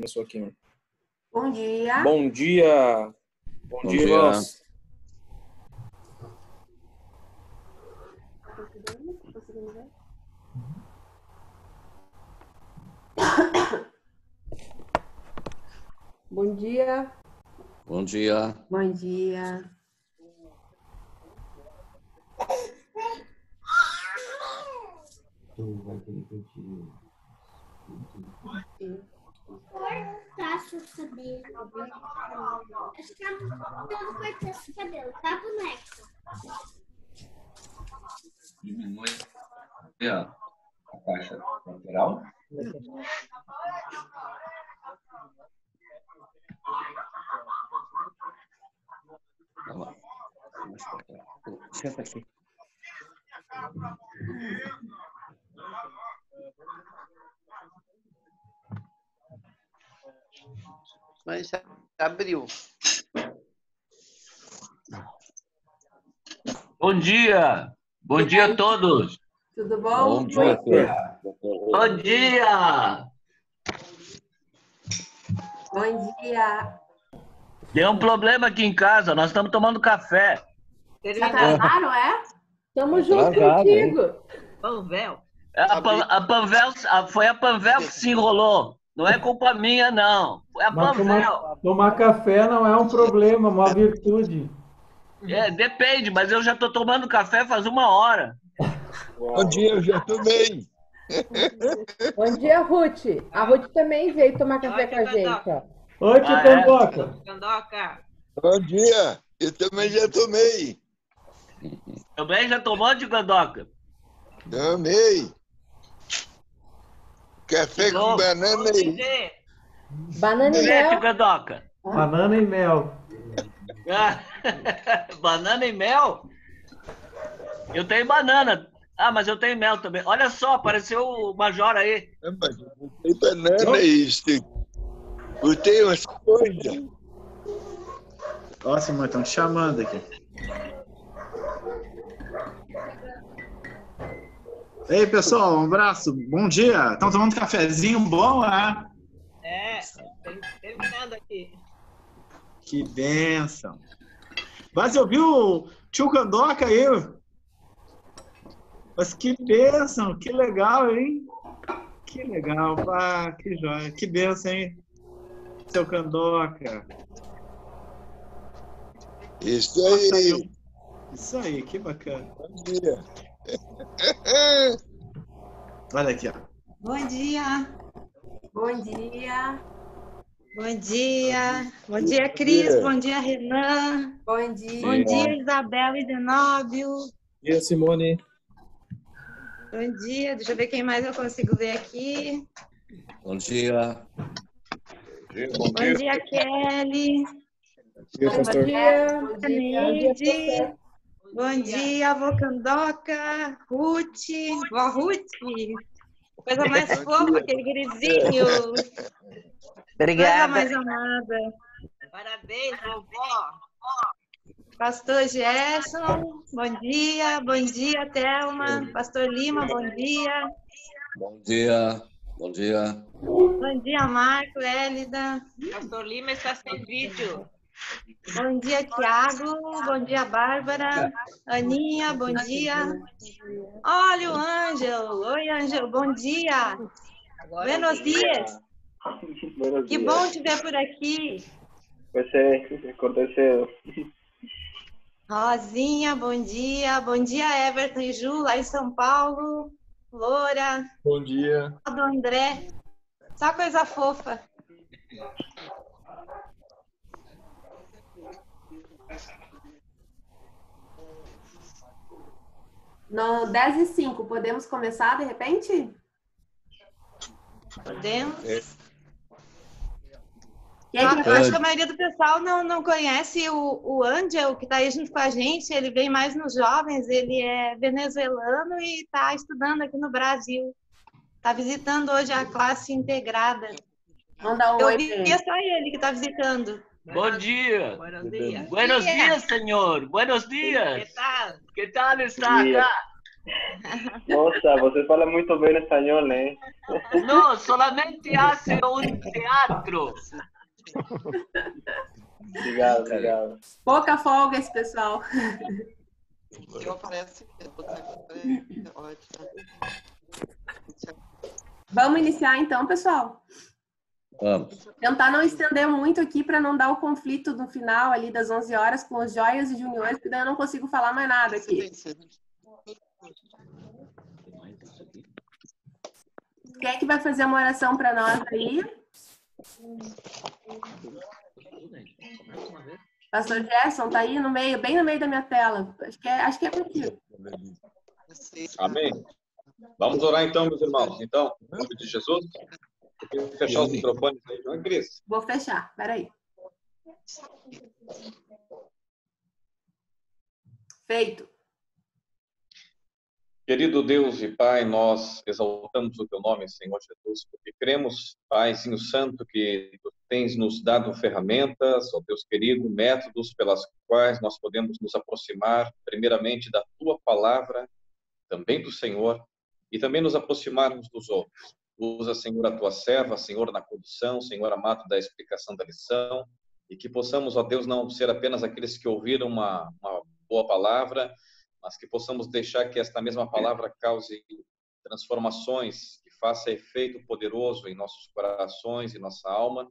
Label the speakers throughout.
Speaker 1: Começou aqui, né?
Speaker 2: Bom dia.
Speaker 1: Bom dia. Bom dia, irmãos.
Speaker 2: Bom dia.
Speaker 3: Bom dia.
Speaker 2: Bom dia.
Speaker 4: Cortar seu cabelo. Acho que eu vou cortar seu cabelo, tá, boneca?
Speaker 3: Diminui a caixa lateral. Senta aqui.
Speaker 5: Mas já abriu.
Speaker 6: Bom dia! Bom dia a todos!
Speaker 2: Tudo bom?
Speaker 3: Bom dia.
Speaker 6: Bom dia!
Speaker 2: Bom dia.
Speaker 6: Deu um problema aqui em casa, nós estamos tomando café.
Speaker 2: Já atrasaram, é?
Speaker 7: Tamo junto
Speaker 3: Atrasado,
Speaker 7: contigo.
Speaker 8: Panvel.
Speaker 6: Foi a Panvel que se enrolou. Não é culpa minha, não. Foi a
Speaker 9: Mas
Speaker 6: Panvel.
Speaker 9: tomar café não é um problema, é uma virtude.
Speaker 6: Depende, mas eu já estou tomando café faz 1 hora.
Speaker 10: Bom dia, eu já tomei.
Speaker 7: Bom dia, Ruth. A Ruth também veio tomar café com a gente, ó.
Speaker 9: Oi, tio Candoca.
Speaker 8: Candoca.
Speaker 10: Bom dia, eu também já tomei.
Speaker 6: Também já tomou de Gandoca?
Speaker 10: Tomei. Café com banana e...
Speaker 7: Banana e
Speaker 6: De
Speaker 7: mel.
Speaker 6: Gandoca?
Speaker 9: Banana e mel.
Speaker 6: Banana e mel? Eu tenho banana. Ah, mas eu tenho mel também. Olha só, apareceu o Major aí.
Speaker 10: Mas eu botei banana e botei umas coisas.
Speaker 11: Nossa, irmão, estão te chamando aqui. Ei, pessoal, um abraço. Bom dia. Estão tomando cafezinho bom, né?
Speaker 8: Terminando aqui.
Speaker 11: Que bênção. Mas eu vi o tio Candoca aí. Mas que bênção, que legal, hein? Que legal, pá, que joia. Que bênção, hein? Seu Candoca.
Speaker 10: Isso aí.
Speaker 11: Isso aí, que bacana.
Speaker 10: Bom dia.
Speaker 11: Olha aqui, ó.
Speaker 12: Bom dia.
Speaker 2: Bom dia.
Speaker 12: Bom dia. Bom dia, Cris. Bom dia, Renan.
Speaker 2: Bom dia.
Speaker 12: Bom dia, Isabela e Denóbio.
Speaker 1: Bom dia, Simone.
Speaker 12: Bom dia. Deixa eu ver quem mais eu consigo ver aqui.
Speaker 3: Bom dia.
Speaker 12: Bom dia, Kelly.
Speaker 1: Bom dia, pastor.
Speaker 12: Neide. Bom dia, avô Candoca. Ruth. Vó Ruth. Coisa mais fofa, aquele grisinho. Coisa mais amada.
Speaker 8: Parabéns, vovó.
Speaker 12: Pastor Gerson, bom dia, Thelma. Pastor Lima, bom dia.
Speaker 3: Bom dia. Bom dia.
Speaker 12: Bom dia, Marco, Hélida.
Speaker 8: Pastor Lima está sem vídeo.
Speaker 12: Bom dia, Tiago. Bom dia, Bárbara. Aninha, bom dia. Olha o Ângelo. Oi, Ângelo, bom dia. Buenos dias. Que bom te ver por aqui.
Speaker 13: Você aconteceu.
Speaker 12: Rosinha, bom dia. Bom dia, Everton e Ju, lá em São Paulo. Loura.
Speaker 1: Bom dia.
Speaker 12: Do André. Só coisa fofa.
Speaker 2: No 10h05, podemos começar de repente?
Speaker 12: Podemos?
Speaker 2: Acho
Speaker 12: que a maioria do pessoal não conhece o Ângel, que está aí junto com a gente. Ele vem mais nos jovens, ele é venezuelano e está estudando aqui no Brasil. Está visitando hoje a classe integrada.
Speaker 2: Manda um
Speaker 12: Eu
Speaker 2: oi.
Speaker 12: vi que é só ele que está visitando.
Speaker 6: Bom dia.
Speaker 8: Buenos dias.
Speaker 6: Buenos dias, senhor. Buenos dias.
Speaker 8: Que tal?
Speaker 6: Que tal está acá?
Speaker 13: Nossa, você fala muito bem espanhol, né?
Speaker 6: No, solamente hace un teatro.
Speaker 13: Obrigado, obrigado.
Speaker 2: Pouca folga esse pessoal.
Speaker 5: Eu aparece ótimo.
Speaker 2: Vamos iniciar então, pessoal?
Speaker 3: Vamos.
Speaker 2: Tentar não estender muito aqui para não dar o conflito no final ali das 11 horas com os joias e juniores, porque daí eu não consigo falar mais nada aqui. Quem é que vai fazer uma oração para nós aí? Pastor Gerson, tá aí no meio, bem no meio da minha tela. Acho que é contigo.
Speaker 14: Amém. Vamos orar então, meus irmãos. Então, em nome de Jesus, eu vou fechar os microfones aí, não é, Cris?
Speaker 2: Vou fechar, peraí. Feito.
Speaker 14: Querido Deus e Pai, nós exaltamos o Teu nome, Senhor Jesus, porque cremos, Paizinho Santo, que Tu tens nos dado ferramentas, ó Deus querido, métodos pelas quais nós podemos nos aproximar, primeiramente, da Tua palavra, também do Senhor, e também nos aproximarmos dos outros. Usa, Senhor, a Tua serva, Senhor, na condução, Senhor amado, da explicação da lição, e que possamos, ó Deus, não ser apenas aqueles que ouviram uma boa palavra, mas que possamos deixar que esta mesma palavra cause transformações, que faça efeito poderoso em nossos corações e nossa alma,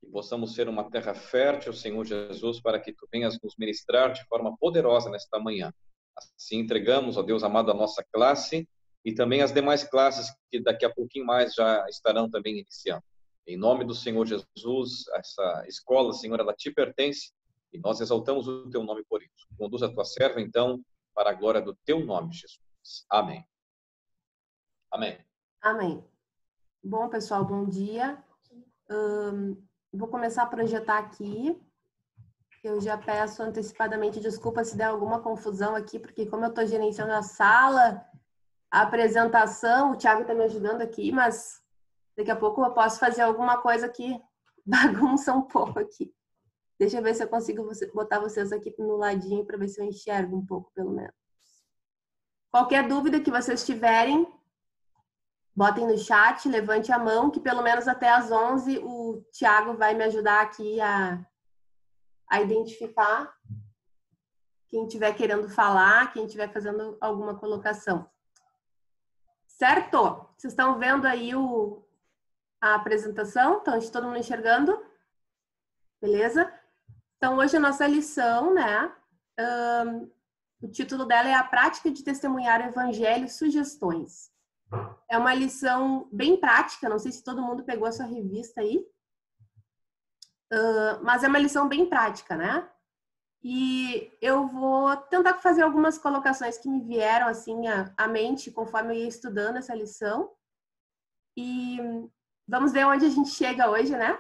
Speaker 14: que possamos ser uma terra fértil, Senhor Jesus, para que Tu venhas nos ministrar de forma poderosa nesta manhã. Assim entregamos, ó Deus amado, a nossa classe e também as demais classes que daqui a pouquinho mais já estarão também iniciando. Em nome do Senhor Jesus, essa escola, Senhor, ela Te pertence e nós exaltamos o Teu nome por isso. Conduz a Tua serva, então, para a glória do Teu nome, Jesus. Amém. Amém.
Speaker 2: Amém. Bom, pessoal, bom dia. Vou começar a projetar aqui. Eu já peço antecipadamente desculpa se der alguma confusão aqui, porque como eu estou gerenciando a sala, a apresentação, o Thiago está me ajudando aqui, mas daqui a pouco eu posso fazer alguma coisa que bagunça um pouco aqui. Deixa eu ver se eu consigo botar vocês aqui no ladinho para ver se eu enxergo um pouco, pelo menos. Qualquer dúvida que vocês tiverem, botem no chat, levante a mão, que pelo menos até às 11 o Thiago vai me ajudar aqui a identificar quem estiver querendo falar, quem estiver fazendo alguma colocação. Certo? Vocês estão vendo aí a apresentação? Estão todo mundo enxergando? Beleza? Então, hoje a nossa lição, né? O título dela é A Prática de Testemunhar o Evangelho, Sugestões. É uma lição bem prática, não sei se todo mundo pegou a sua revista aí, mas é uma lição bem prática, né? E eu vou tentar fazer algumas colocações que me vieram assim à mente conforme eu ia estudando essa lição. E vamos ver onde a gente chega hoje, né?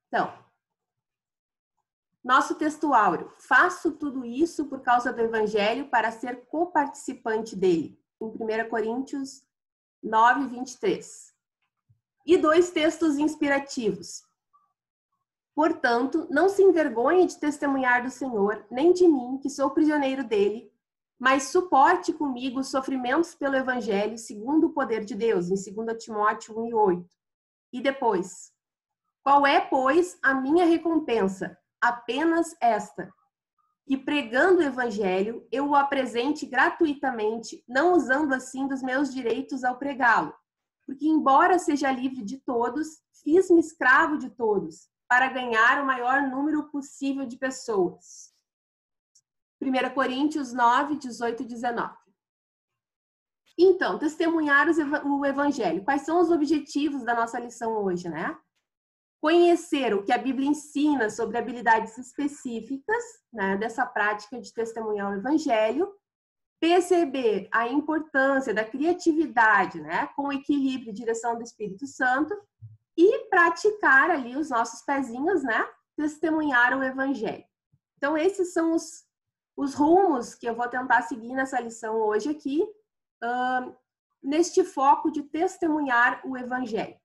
Speaker 2: Então, nosso texto áureo. Faço tudo isso por causa do Evangelho para ser coparticipante dele. Em 1 Coríntios 9, 23. E 2 textos inspirativos. Portanto, não se envergonhe de testemunhar do Senhor, nem de mim, que sou prisioneiro dele, mas suporte comigo os sofrimentos pelo Evangelho segundo o poder de Deus, em 2 Timóteo 1 e 8. E depois, qual é, pois, a minha recompensa? Apenas esta, que pregando o Evangelho, eu o apresente gratuitamente, não usando assim dos meus direitos ao pregá-lo. Porque, embora seja livre de todos, fiz-me escravo de todos, para ganhar o maior número possível de pessoas. 1 Coríntios 9, 18 e 19. Então, testemunhar o Evangelho. Quais são os objetivos da nossa lição hoje, né? Conhecer o que a Bíblia ensina sobre habilidades específicas, né, dessa prática de testemunhar o Evangelho, perceber a importância da criatividade, né, com equilíbrio e direção do Espírito Santo, e praticar ali os nossos pezinhos, né, testemunhar o Evangelho. Então, esses são os rumos que eu vou tentar seguir nessa lição hoje aqui, neste foco de testemunhar o Evangelho.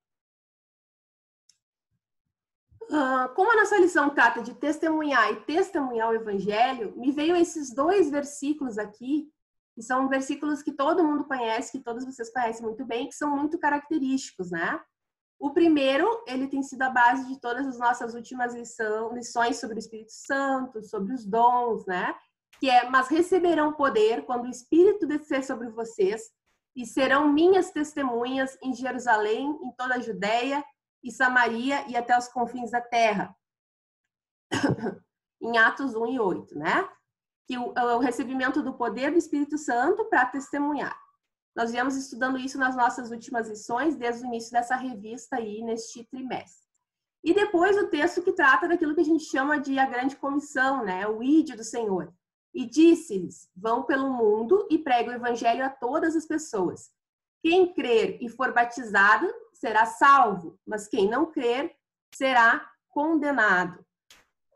Speaker 2: Como a nossa lição trata de testemunhar e testemunhar o evangelho, me veio esses 2 versículos aqui, que são versículos que todo mundo conhece, que todos vocês conhecem muito bem, que são muito característicos, né? O primeiro, ele tem sido a base de todas as nossas últimas lições sobre o Espírito Santo, sobre os dons, né? Que é, mas receberão poder quando o Espírito descer sobre vocês e serão minhas testemunhas em Jerusalém, em toda a Judéia e Samaria e até os confins da terra. Em Atos 1 e 8, né? Que o recebimento do poder do Espírito Santo para testemunhar. Nós viemos estudando isso nas nossas últimas lições, desde o início dessa revista aí, neste trimestre. E depois o texto que trata daquilo que a gente chama de a grande comissão, né? O ide do Senhor. E disse-lhes, vão pelo mundo e pregue o evangelho a todas as pessoas. Quem crer e for batizado será salvo, mas quem não crer será condenado.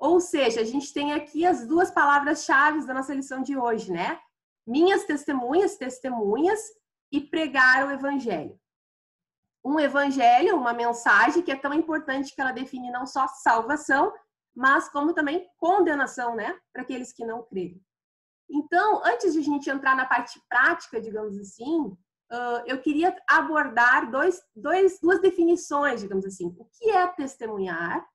Speaker 2: Ou seja, a gente tem aqui as 2 palavras-chave da nossa lição de hoje, né? Minhas testemunhas, e pregar o evangelho. Um evangelho, uma mensagem que é tão importante que ela define não só salvação, mas como também condenação, né? Para aqueles que não creem. Então, antes de a gente entrar na parte prática, digamos assim, eu queria abordar duas definições, digamos assim. O que é testemunhar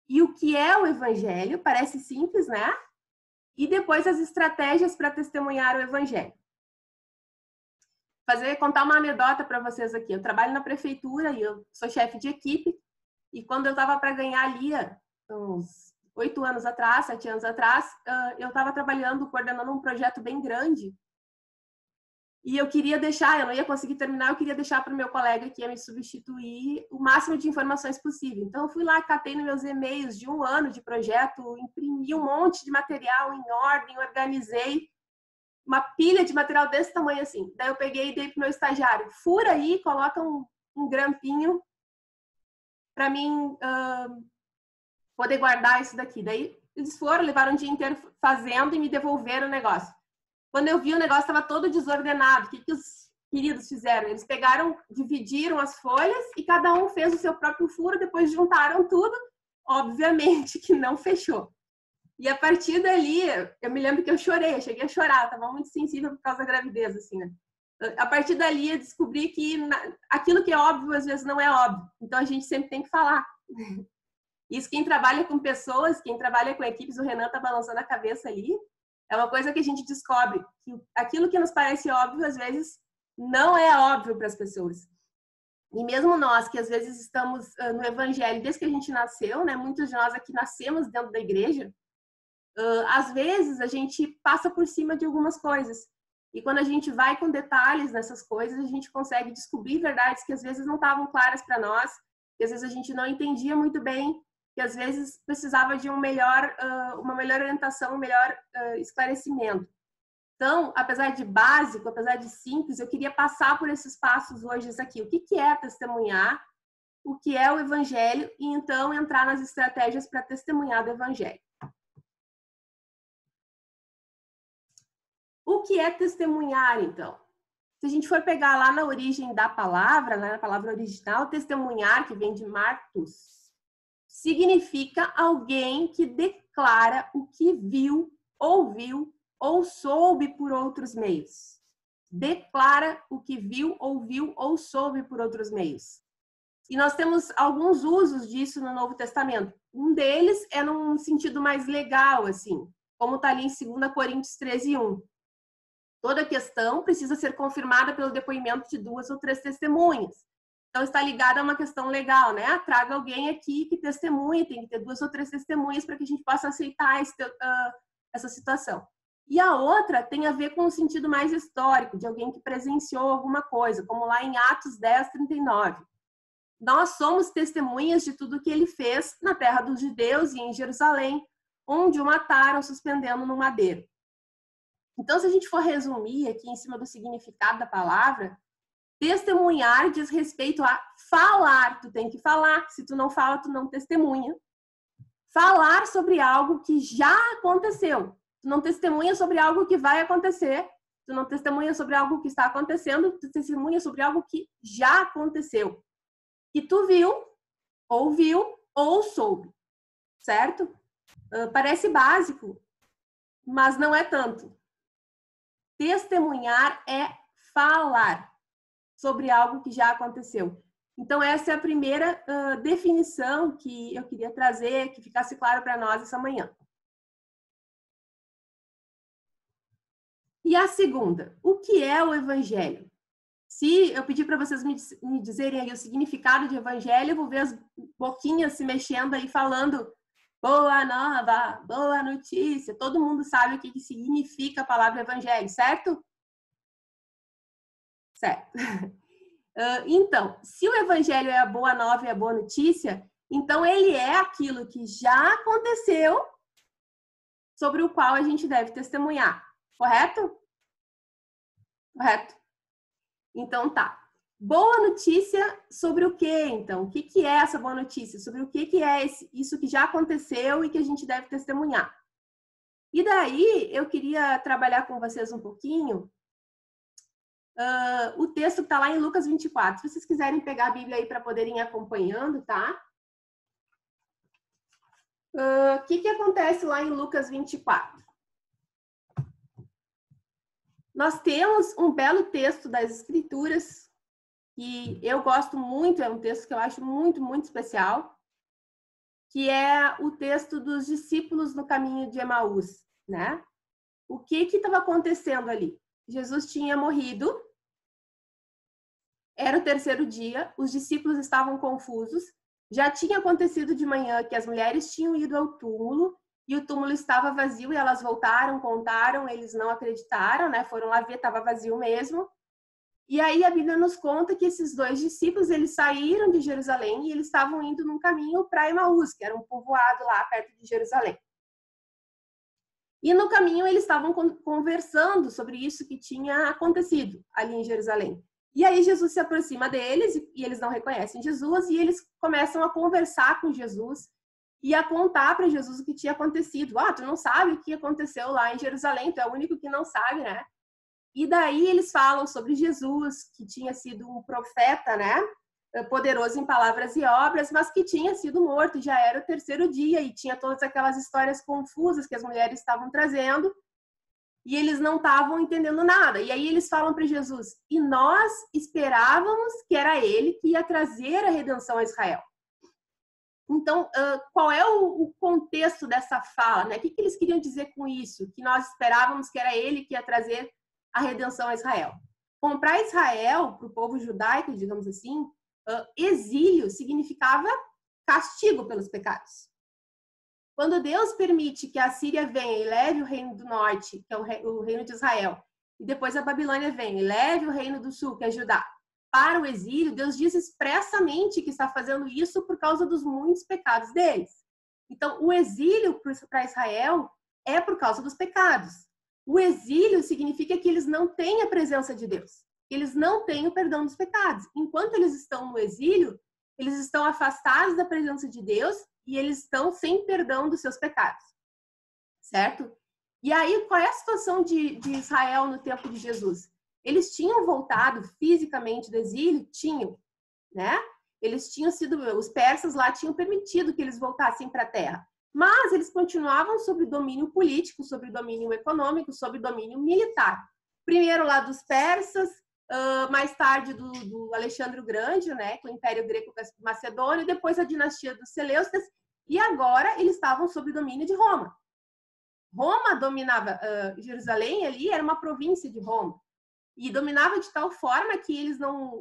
Speaker 2: e o que é o evangelho? Parece simples, né? E depois as estratégias para testemunhar o evangelho. Contar uma anedota para vocês aqui. Eu trabalho na prefeitura e eu sou chefe de equipe. E quando eu estava para ganhar ali, uns 7 anos atrás, eu estava coordenando um projeto bem grande. E eu queria deixar, eu não ia conseguir terminar, eu queria deixar para o meu colega que ia me substituir o máximo de informações possível. Então, eu fui lá, catei nos meus e-mails de 1 ano de projeto, imprimi um monte de material em ordem, organizei uma pilha de material desse tamanho assim. Daí eu peguei e dei pro meu estagiário, fura aí, coloca um grampinho para mim poder guardar isso daqui. Daí eles foram, levaram o dia inteiro fazendo e me devolveram o negócio. Quando eu vi, o negócio estava todo desordenado. O que os queridos fizeram? Eles pegaram, dividiram as folhas e cada um fez o seu próprio furo, depois juntaram tudo. Obviamente que não fechou. E a partir dali, eu me lembro que eu chorei, eu cheguei a chorar, estava muito sensível por causa da gravidez, assim, né? A partir dali, eu descobri que aquilo que é óbvio, às vezes, não é óbvio. Então, a gente sempre tem que falar. Isso, quem trabalha com pessoas, quem trabalha com equipes, o Renan está balançando a cabeça ali, é uma coisa que a gente descobre, que aquilo que nos parece óbvio, às vezes, não é óbvio para as pessoas. E mesmo nós, que às vezes estamos no evangelho desde que a gente nasceu, né? Muitos de nós aqui nascemos dentro da igreja, às vezes a gente passa por cima de algumas coisas. E quando a gente vai com detalhes nessas coisas, a gente consegue descobrir verdades que às vezes não estavam claras para nós, que às vezes a gente não entendia muito bem, que às vezes precisava de uma melhor orientação, um melhor esclarecimento. Então, apesar de básico, apesar de simples, eu queria passar por esses passos hoje aqui. O que é testemunhar? O que é o evangelho? E então entrar nas estratégias para testemunhar do evangelho. O que é testemunhar, então? Se a gente for pegar lá na origem da palavra, lá na palavra original, testemunhar, que vem de martus, significa alguém que declara o que viu, ouviu ou soube por outros meios. Declara o que viu, ouviu ou soube por outros meios. E nós temos alguns usos disso no Novo Testamento. Um deles é num sentido mais legal, assim, como está ali em 2 Coríntios 13:1. Toda questão precisa ser confirmada pelo depoimento de 2 ou 3 testemunhas. Então, está ligada a uma questão legal, né? Traga alguém aqui que testemunhe, tem que ter 2 ou 3 testemunhas para que a gente possa aceitar essa situação. E a outra tem a ver com um sentido mais histórico, de alguém que presenciou alguma coisa, como lá em Atos 10:39. Nós somos testemunhas de tudo que ele fez na terra dos judeus e em Jerusalém, onde o mataram suspendendo no madeiro. Então, se a gente for resumir aqui em cima do significado da palavra, testemunhar diz respeito a falar. Tu tem que falar. Se tu não fala, tu não testemunha. Falar sobre algo que já aconteceu. Tu não testemunha sobre algo que vai acontecer. Tu não testemunha sobre algo que está acontecendo. Tu testemunha sobre algo que já aconteceu. Que tu viu, ouviu ou soube, certo? Parece básico, mas não é tanto. Testemunhar é falar sobre algo que já aconteceu. Então, essa é a primeira definição que eu queria trazer, que ficasse claro para nós essa manhã. E a segunda, o que é o evangelho? Se eu pedir para vocês me dizerem aí o significado de evangelho, eu vou ver as boquinhas se mexendo aí falando boa nova, boa notícia. Todo mundo sabe o que significa a palavra evangelho, certo? Certo. Então, se o evangelho é a boa nova e a boa notícia, então ele é aquilo que já aconteceu sobre o qual a gente deve testemunhar. Correto? Correto. Então, tá. Boa notícia sobre o quê, então? O que é essa boa notícia? Sobre o que é isso que já aconteceu e que a gente deve testemunhar. E daí, eu queria trabalhar com vocês um pouquinho o texto que está lá em Lucas 24. Se vocês quiserem pegar a Bíblia aí para poderem ir acompanhando, tá? O que acontece lá em Lucas 24? Nós temos um belo texto das Escrituras, que eu gosto muito, é um texto que eu acho muito, muito especial, que é o texto dos discípulos no caminho de Emaús, né? O que estava acontecendo ali? Jesus tinha morrido, era o terceiro dia, os discípulos estavam confusos, já tinha acontecido de manhã que as mulheres tinham ido ao túmulo, e o túmulo estava vazio, e elas voltaram, contaram, eles não acreditaram, né? Foram lá ver, estava vazio mesmo. E aí a Bíblia nos conta que esses dois discípulos, eles saíram de Jerusalém e eles estavam indo num caminho para Emaús, que era um povoado lá perto de Jerusalém. E no caminho eles estavam conversando sobre isso que tinha acontecido ali em Jerusalém. E aí Jesus se aproxima deles e eles não reconhecem Jesus e eles começam a conversar com Jesus e a contar para Jesus o que tinha acontecido. Ah, tu não sabe o que aconteceu lá em Jerusalém, tu é o único que não sabe, né? E daí eles falam sobre Jesus, que tinha sido um profeta, né? Poderoso em palavras e obras, mas que tinha sido morto, já era o terceiro dia, e tinha todas aquelas histórias confusas que as mulheres estavam trazendo, e eles não estavam entendendo nada. E aí eles falam para Jesus, e nós esperávamos que era ele que ia trazer a redenção a Israel. Então, qual é o contexto dessa fala, né? O que eles queriam dizer com isso? Que nós esperávamos que era ele que ia trazer a redenção a Israel. Bom, para Israel, para o povo judaico, digamos assim, exílio significava castigo pelos pecados. Quando Deus permite que a Síria venha e leve o reino do norte, que é o reino de Israel, e depois a Babilônia venha e leve o reino do sul, que é Judá, para o exílio, Deus diz expressamente que está fazendo isso por causa dos muitos pecados deles. Então, o exílio para Israel é por causa dos pecados. O exílio significa que eles não têm a presença de Deus. Eles não têm o perdão dos pecados. Enquanto eles estão no exílio, eles estão afastados da presença de Deus e eles estão sem perdão dos seus pecados. Certo? E aí, qual é a situação de Israel no tempo de Jesus? Eles tinham voltado fisicamente do exílio? Tinham, né? Eles tinham sido, os persas lá tinham permitido que eles voltassem para a terra. Mas eles continuavam sob domínio político, sob domínio econômico, sob domínio militar. Primeiro lá dos persas, mais tarde do Alexandre o Grande, né, com o Império Greco-Macedônio, depois a dinastia dos Seleucidas, e agora eles estavam sob domínio de Roma. Roma dominava Jerusalém, ali era uma província de Roma. E dominava de tal forma que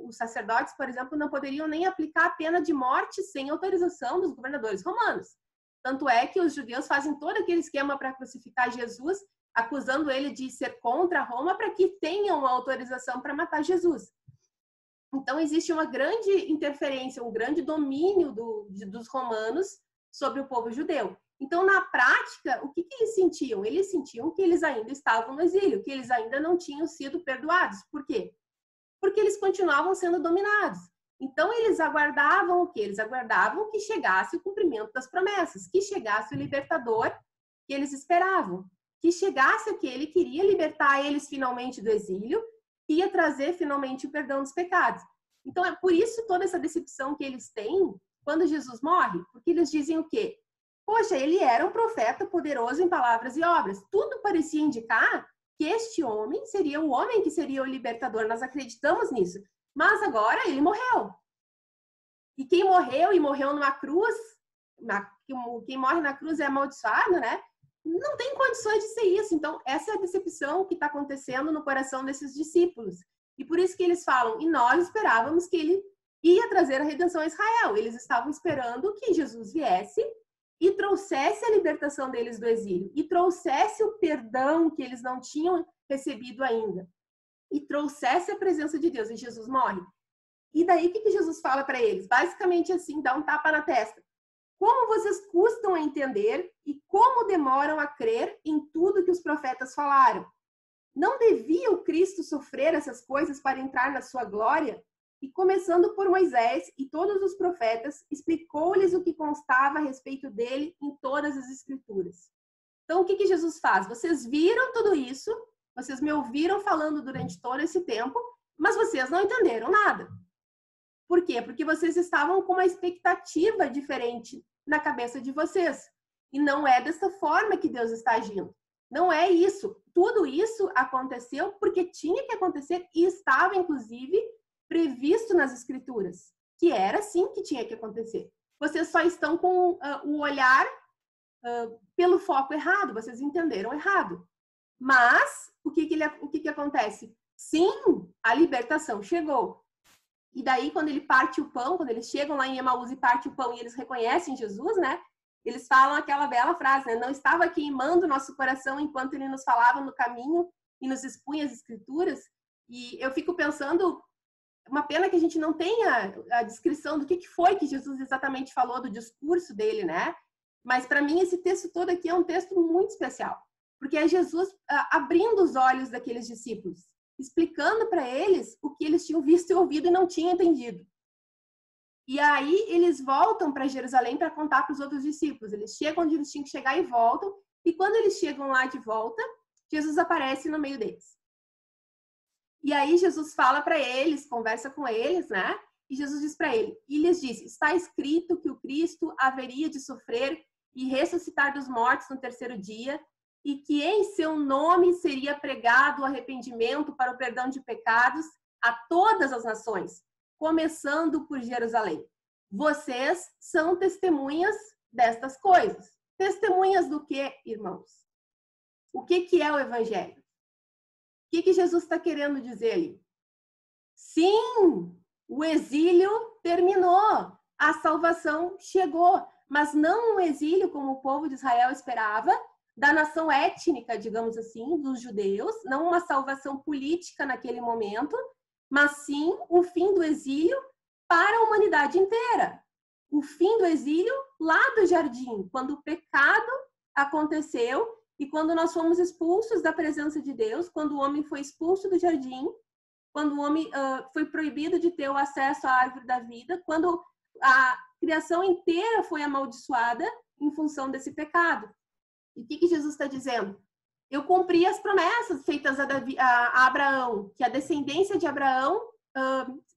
Speaker 2: os sacerdotes, por exemplo, não poderiam nem aplicar a pena de morte sem autorização dos governadores romanos. Tanto é que os judeus fazem todo aquele esquema para crucificar Jesus, acusando ele de ser contra Roma para que tenham a autorização para matar Jesus. Então, existe uma grande interferência, um grande domínio dos romanos sobre o povo judeu. Então, na prática, o que eles sentiam? Eles sentiam que eles ainda estavam no exílio, que eles ainda não tinham sido perdoados. Por quê? Porque eles continuavam sendo dominados. Então, eles aguardavam o quê? Eles aguardavam que chegasse o cumprimento das promessas, que chegasse o libertador que eles esperavam, que chegasse aquele que iria libertar eles finalmente do exílio, que ia trazer finalmente o perdão dos pecados. Então, é por isso toda essa decepção que eles têm quando Jesus morre, porque eles dizem o quê? Poxa, ele era um profeta poderoso em palavras e obras. Tudo parecia indicar que este homem seria o homem que seria o libertador. Nós acreditamos nisso. Mas agora ele morreu. E quem morreu e morreu numa cruz, quem morre na cruz é amaldiçoado, né? Não tem condições de ser isso. Então, essa é a decepção que está acontecendo no coração desses discípulos. E por isso que eles falam, e nós esperávamos que ele ia trazer a redenção a Israel. Eles estavam esperando que Jesus viesse e trouxesse a libertação deles do exílio, e trouxesse o perdão que eles não tinham recebido ainda, e trouxesse a presença de Deus. E Jesus morre. E daí, o que Jesus fala para eles? Basicamente assim, dá um tapa na testa. Como vocês custam a entender e como demoram a crer em tudo que os profetas falaram? Não devia o Cristo sofrer essas coisas para entrar na sua glória? E começando por Moisés e todos os profetas, explicou-lhes o que constava a respeito dele em todas as escrituras. Então, o que Jesus faz? Vocês viram tudo isso, vocês me ouviram falando durante todo esse tempo, mas vocês não entenderam nada. Por quê? Porque vocês estavam com uma expectativa diferente na cabeça de vocês. E não é dessa forma que Deus está agindo. Não é isso. Tudo isso aconteceu porque tinha que acontecer e estava, inclusive, previsto nas Escrituras. Que era assim que tinha que acontecer. Vocês só estão com o olhar pelo foco errado. Vocês entenderam errado. Mas, o que acontece? Sim, a libertação chegou. E daí, quando ele parte o pão, quando eles chegam lá em Emaús e parte o pão e eles reconhecem Jesus, né? Eles falam aquela bela frase, né? Não estava queimando o nosso coração enquanto ele nos falava no caminho e nos expunha as escrituras. E eu fico pensando, uma pena que a gente não tenha a descrição do que foi que Jesus exatamente falou do discurso dele, né? Mas para mim esse texto todo aqui é um texto muito especial. Porque é Jesus abrindo os olhos daqueles discípulos, explicando para eles o que eles tinham visto e ouvido e não tinham entendido. E aí eles voltam para Jerusalém para contar para os outros discípulos. Eles chegam onde eles tinham que chegar e voltam. E quando eles chegam lá de volta, Jesus aparece no meio deles. E aí Jesus fala para eles, conversa com eles, né? E Jesus diz para ele, e lhes disse, está escrito que o Cristo haveria de sofrer e ressuscitar dos mortos no terceiro dia, e que em seu nome seria pregado o arrependimento para o perdão de pecados a todas as nações, começando por Jerusalém. Vocês são testemunhas destas coisas. Testemunhas do quê, irmãos? O que é o Evangelho? O que Jesus está querendo dizer ali? Sim, o exílio terminou, a salvação chegou, mas não um exílio como o povo de Israel esperava, da nação étnica, digamos assim, dos judeus, não uma salvação política naquele momento, mas sim o fim do exílio para a humanidade inteira. O fim do exílio lá do jardim, quando o pecado aconteceu e quando nós fomos expulsos da presença de Deus, quando o homem foi expulso do jardim, quando o homem foi proibido de ter o acesso à árvore da vida, quando a criação inteira foi amaldiçoada em função desse pecado. E o que Jesus está dizendo? Eu cumpri as promessas feitas a Abraão, que a descendência de Abraão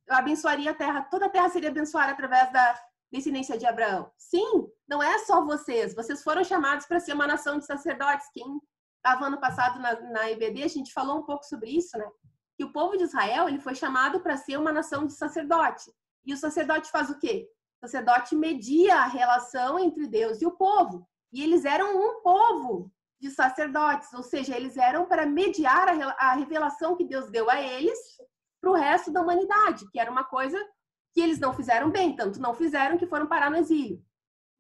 Speaker 2: abençoaria a terra, toda a terra seria abençoada através da descendência de Abraão. Sim, não é só vocês. Vocês foram chamados para ser uma nação de sacerdotes. Quem estava ano passado na EBD, a gente falou um pouco sobre isso, né? Que o povo de Israel ele foi chamado para ser uma nação de sacerdote. E o sacerdote faz o quê? O sacerdote media a relação entre Deus e o povo. E eles eram um povo de sacerdotes, ou seja, eles eram para mediar a revelação que Deus deu a eles para o resto da humanidade, que era uma coisa que eles não fizeram bem, tanto não fizeram que foram parar no exílio.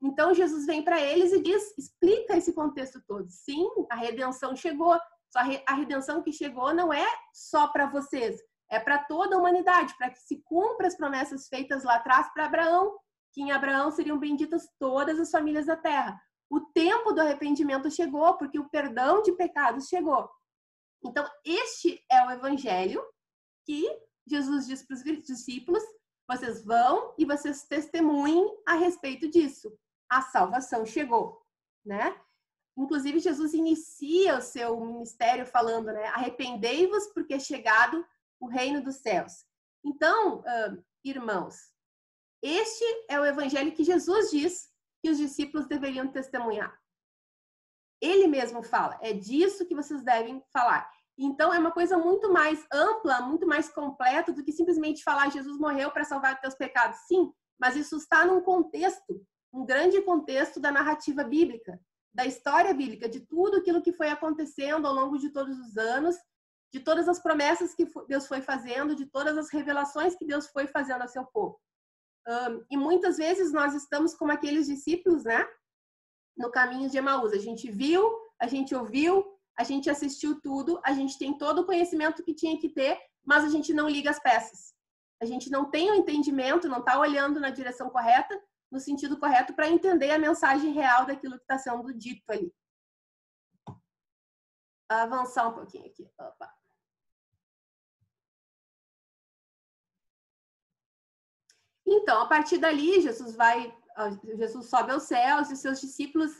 Speaker 2: Então Jesus vem para eles e diz, explica esse contexto todo. Sim, a redenção chegou, só a redenção que chegou não é só para vocês, é para toda a humanidade, para que se cumpra as promessas feitas lá atrás para Abraão, que em Abraão seriam benditas todas as famílias da terra. O tempo do arrependimento chegou, porque o perdão de pecados chegou. Então, este é o evangelho que Jesus diz para os discípulos, vocês vão e vocês testemunhem a respeito disso. A salvação chegou, né? Inclusive, Jesus inicia o seu ministério falando, né? Arrependei-vos porque é chegado o reino dos céus. Então, irmãos, Este é o evangelho que Jesus diz que os discípulos deveriam testemunhar. Ele mesmo fala, é disso que vocês devem falar. Então, é uma coisa muito mais ampla, muito mais completa do que simplesmente falar Jesus morreu para salvar os teus pecados. Sim, mas isso está num contexto, um grande contexto da narrativa bíblica, da história bíblica, de tudo aquilo que foi acontecendo ao longo de todos os anos, de todas as promessas que Deus foi fazendo, de todas as revelações que Deus foi fazendo a seu povo. E muitas vezes nós estamos como aqueles discípulos, né? No caminho de Emaús. A gente viu, a gente ouviu, a gente assistiu tudo, a gente tem todo o conhecimento que tinha que ter, mas a gente não liga as peças. A gente não tem o entendimento, não está olhando na direção correta, no sentido correto, para entender a mensagem real daquilo que está sendo dito ali. Avançar um pouquinho aqui. Opa. Então, a partir dali, Jesus sobe aos céus e seus discípulos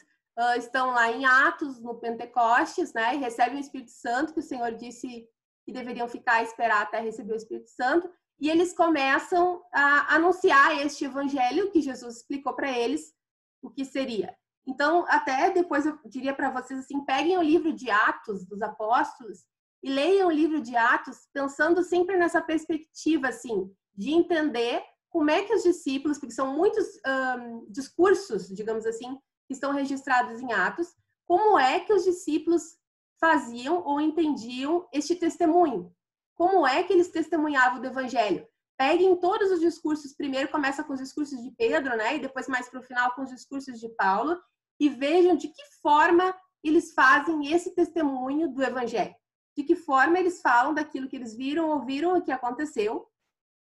Speaker 2: estão lá em Atos, no Pentecostes, né? E recebem o Espírito Santo, que o Senhor disse que deveriam ficar e esperar até receber o Espírito Santo. E eles começam a anunciar este evangelho que Jesus explicou para eles o que seria. Então, até depois eu diria para vocês assim, peguem o livro de Atos dos Apóstolos e leiam o livro de Atos pensando sempre nessa perspectiva, assim, de entender como é que os discípulos, porque são muitos discursos, digamos assim, que estão registrados em Atos, como é que os discípulos faziam ou entendiam este testemunho? Como é que eles testemunhavam do evangelho? Peguem todos os discursos, primeiro começa com os discursos de Pedro, né? E depois mais para o final com os discursos de Paulo, e vejam de que forma eles fazem esse testemunho do evangelho. De que forma eles falam daquilo que eles viram, ouviram e que aconteceu,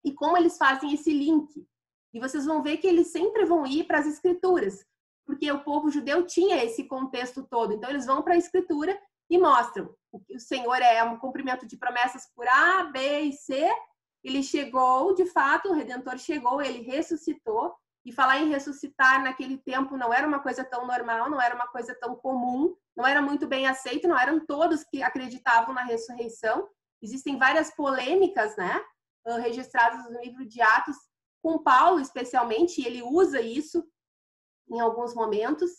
Speaker 2: e como eles fazem esse link. E vocês vão ver que eles sempre vão ir para as escrituras, porque o povo judeu tinha esse contexto todo. Então, eles vão para a escritura e mostram que o Senhor é um cumprimento de promessas por A, B e C. Ele chegou, de fato, o Redentor chegou, ele ressuscitou. E falar em ressuscitar naquele tempo não era uma coisa tão normal, não era uma coisa tão comum, não era muito bem aceito, não eram todos que acreditavam na ressurreição. Existem várias polêmicas, né? Registradas no livro de Atos, com Paulo especialmente, e ele usa isso em alguns momentos,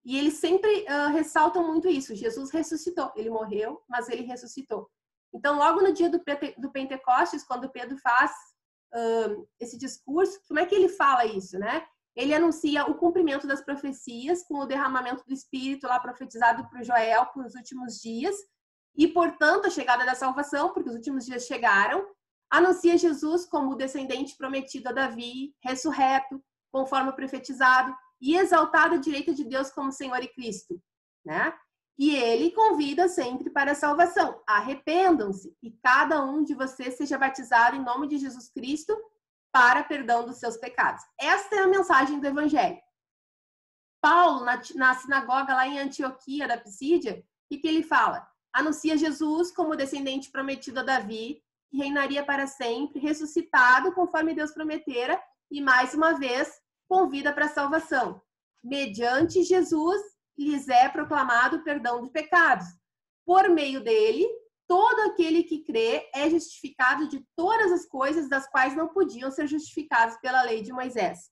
Speaker 2: e eles sempre ressaltam muito isso. Jesus ressuscitou, ele morreu, mas ele ressuscitou. Então, logo no dia do Pentecostes, quando Pedro faz esse discurso, como é que ele fala isso, né? Ele anuncia o cumprimento das profecias com o derramamento do Espírito lá profetizado por Joel para os últimos dias, e, portanto, a chegada da salvação, porque os últimos dias chegaram. Anuncia Jesus como o descendente prometido a Davi, ressurreto, conforme profetizado, e exaltado à direita de Deus como Senhor e Cristo, né? E ele convida sempre para a salvação. Arrependam-se e cada um de vocês seja batizado em nome de Jesus Cristo para perdão dos seus pecados. Esta é a mensagem do Evangelho. Paulo, na sinagoga lá em Antioquia da Pisídia, o que ele fala? Anuncia Jesus como descendente prometido a Davi, que reinaria para sempre, ressuscitado conforme Deus prometera, e mais uma vez convida para a salvação. Mediante Jesus, lhes é proclamado o perdão de pecados. Por meio dele, todo aquele que crê é justificado de todas as coisas das quais não podiam ser justificados pela lei de Moisés.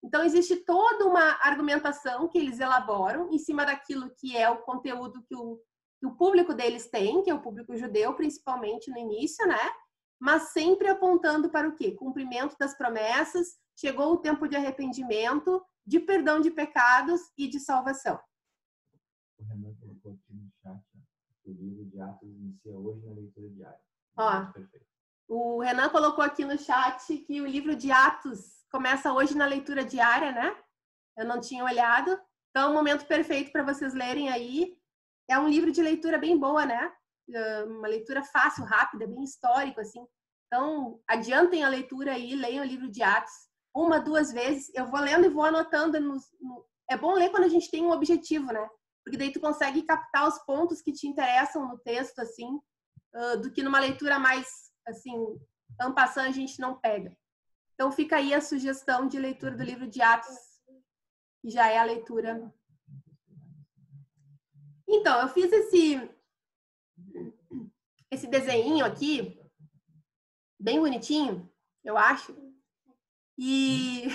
Speaker 2: Então, existe toda uma argumentação que eles elaboram em cima daquilo que é o conteúdo que o público deles tem, que é o público judeu, principalmente no início, né? Mas sempre apontando para o quê? Cumprimento das promessas, chegou o tempo de arrependimento, de perdão de pecados e de salvação.
Speaker 15: O Renan colocou aqui no chat, o livro de Atos inicia hoje na leitura diária.
Speaker 2: Ó, o Renan colocou aqui no chat que o livro de Atos começa hoje na leitura diária, né? Eu não tinha olhado. Então, é um momento perfeito para vocês lerem aí. É um livro de leitura bem boa, né? Uma leitura fácil, rápida, bem histórico, assim. Então, adiantem a leitura aí, leiam o livro de Atos. 1, 2 vezes. Eu vou lendo e vou anotando. É bom ler quando a gente tem um objetivo, né? Porque daí tu consegue captar os pontos que te interessam no texto, assim, do que numa leitura mais, assim, en passant, a gente não pega. Então, fica aí a sugestão de leitura do livro de Atos, que já é a leitura. Então, eu fiz esse desenho aqui, bem bonitinho, eu acho. E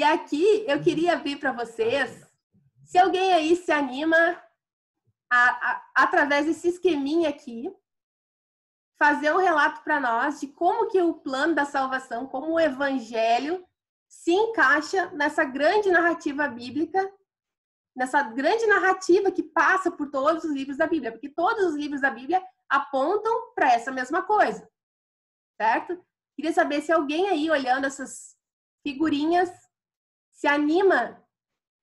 Speaker 2: aqui eu queria abrir para vocês, se alguém aí se anima através desse esqueminha aqui, fazer um relato para nós de como que o plano da salvação, como o evangelho se encaixa nessa grande narrativa bíblica, nessa grande narrativa que passa por todos os livros da Bíblia, porque todos os livros da Bíblia apontam para essa mesma coisa, certo? Queria saber se alguém aí, olhando essas figurinhas, se anima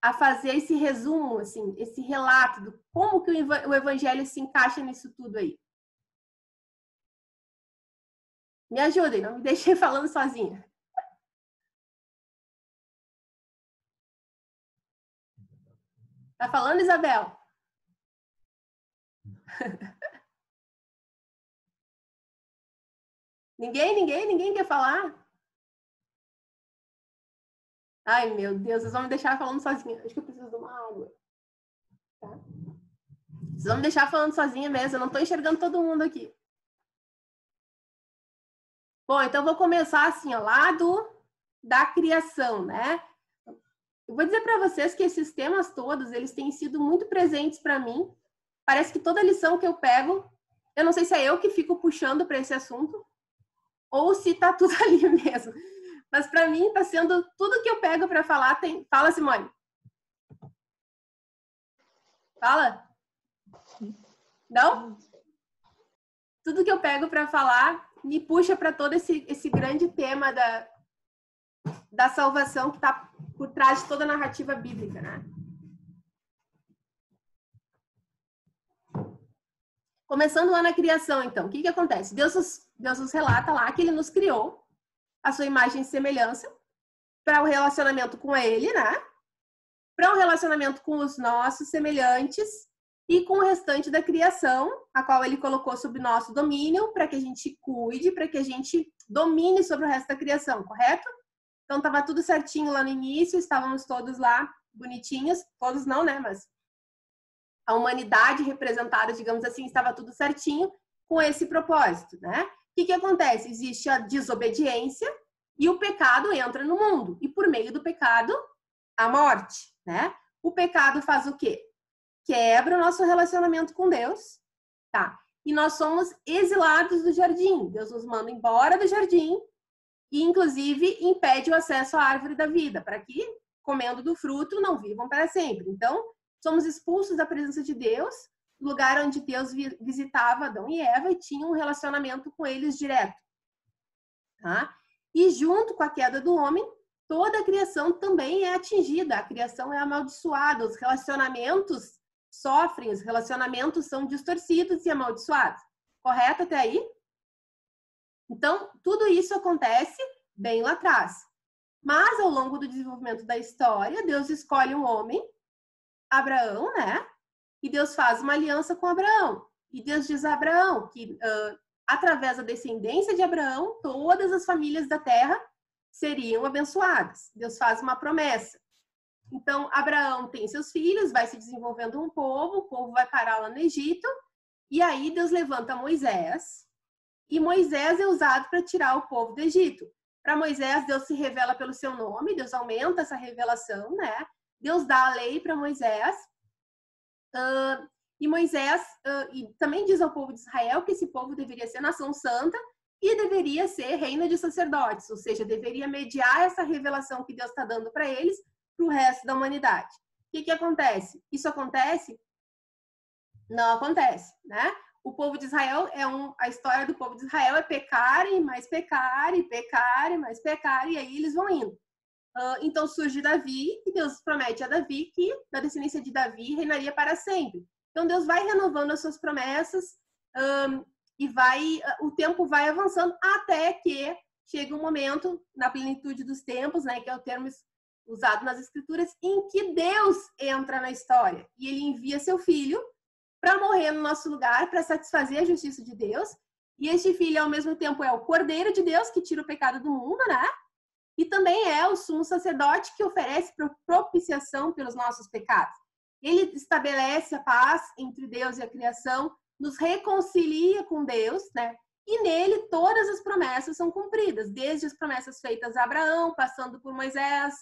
Speaker 2: a fazer esse resumo, assim, esse relato do como que o evangelho se encaixa nisso tudo aí. Me ajudem, não me deixem falando sozinha. Tá falando, Isabel? Ninguém quer falar? Ai, meu Deus, vocês vão me deixar falando sozinha. Acho que eu preciso de uma água. Tá? Vocês vão me deixar falando sozinha mesmo, eu não tô enxergando todo mundo aqui. Bom, então eu vou começar assim, ó, lá da criação, né? Eu vou dizer para vocês que esses temas todos, eles têm sido muito presentes para mim. Parece que toda lição que eu pego, eu não sei se é eu que fico puxando para esse assunto, ou se tá tudo ali mesmo. Mas para mim tá sendo tudo que eu pego para falar. Fala, Simone. Fala. Não? Tudo que eu pego para falar me puxa para todo esse grande tema da salvação que está por trás de toda a narrativa bíblica, né? Começando lá na criação, então, o que acontece? Deus nos relata lá que ele nos criou a sua imagem e semelhança para o relacionamento com ele, né? Para um relacionamento com os nossos semelhantes e com o restante da criação, a qual ele colocou sob nosso domínio, para que a gente cuide, para que a gente domine sobre o resto da criação, correto? Então, estava tudo certinho lá no início, estávamos todos lá bonitinhos, todos não, né? Mas a humanidade representada, digamos assim, estava tudo certinho com esse propósito, né? O que acontece? Existe a desobediência e o pecado entra no mundo. E por meio do pecado, a morte, né? O pecado faz o quê? Quebra o nosso relacionamento com Deus, tá? E nós somos exilados do jardim. Deus nos manda embora do jardim e, inclusive, impede o acesso à árvore da vida, para que, comendo do fruto, não vivam para sempre. Então, somos expulsos da presença de Deus, lugar onde Deus visitava Adão e Eva e tinha um relacionamento com eles direto. Tá? E junto com a queda do homem, toda a criação também é atingida. A criação é amaldiçoada, os relacionamentos sofrem, os relacionamentos são distorcidos e amaldiçoados. Correto até aí? Então, tudo isso acontece bem lá atrás. Mas, ao longo do desenvolvimento da história, Deus escolhe um homem, Abraão, né? E Deus faz uma aliança com Abraão. E Deus diz a Abraão que, através da descendência de Abraão, todas as famílias da terra seriam abençoadas. Deus faz uma promessa. Então, Abraão tem seus filhos, vai se desenvolvendo um povo, o povo vai parar lá no Egito, e aí Deus levanta Moisés, e Moisés é usado para tirar o povo do Egito. Para Moisés, Deus se revela pelo seu nome, Deus aumenta essa revelação, né? Deus dá a lei para Moisés, e Moisés e também diz ao povo de Israel que esse povo deveria ser nação santa e deveria ser reino de sacerdotes, ou seja, deveria mediar essa revelação que Deus está dando para eles para o resto da humanidade. O que acontece? Isso acontece? Não acontece, né? O povo de Israel a história do povo de Israel é pecar e mais pecar e pecar e mais pecar, e aí eles vão indo. Então surge Davi e Deus promete a Davi que da descendência de Davi reinaria para sempre. Então Deus vai renovando as suas promessas e o tempo vai avançando até que chega um momento na plenitude dos tempos, né, que é o termo usado nas escrituras, em que Deus entra na história e ele envia seu filho para morrer no nosso lugar, para satisfazer a justiça de Deus. E este filho, ao mesmo tempo, é o Cordeiro de Deus, que tira o pecado do mundo, né? E também é o sumo sacerdote que oferece propiciação pelos nossos pecados. Ele estabelece a paz entre Deus e a criação, nos reconcilia com Deus, né? E nele todas as promessas são cumpridas, desde as promessas feitas a Abraão, passando por Moisés,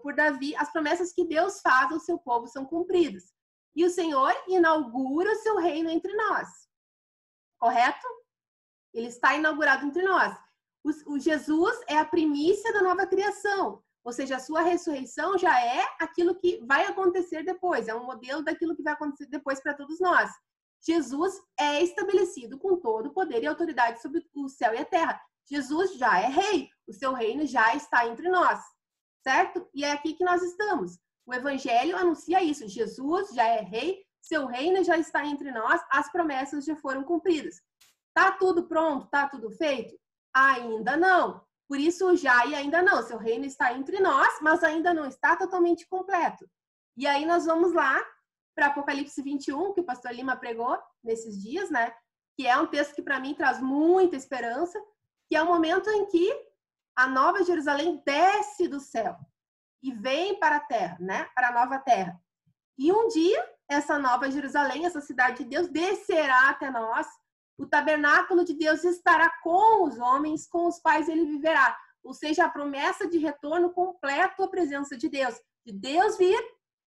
Speaker 2: por Davi, as promessas que Deus faz ao seu povo são cumpridas. E o Senhor inaugura o seu reino entre nós. Correto? Ele está inaugurado entre nós. O Jesus é a primícia da nova criação. Ou seja, a sua ressurreição já é aquilo que vai acontecer depois. É um modelo daquilo que vai acontecer depois para todos nós. Jesus é estabelecido com todo o poder e autoridade sobre o céu e a terra. Jesus já é rei. O seu reino já está entre nós. Certo? E é aqui que nós estamos. O Evangelho anuncia isso. Jesus já é rei. Seu reino já está entre nós. As promessas já foram cumpridas. Tá tudo pronto? Tá tudo feito? Ainda não. Por isso, já e ainda não. Seu reino está entre nós, mas ainda não está totalmente completo. E aí nós vamos lá para Apocalipse 21, que o pastor Lima pregou nesses dias, né? Que é um texto que para mim traz muita esperança, que é o momento em que a Nova Jerusalém desce do céu e vem para a terra, né? Para a nova terra. E um dia, essa Nova Jerusalém, essa cidade de Deus, descerá até nós. O tabernáculo de Deus estará com os homens, com os quais ele viverá. Ou seja, a promessa de retorno completo à presença de Deus vir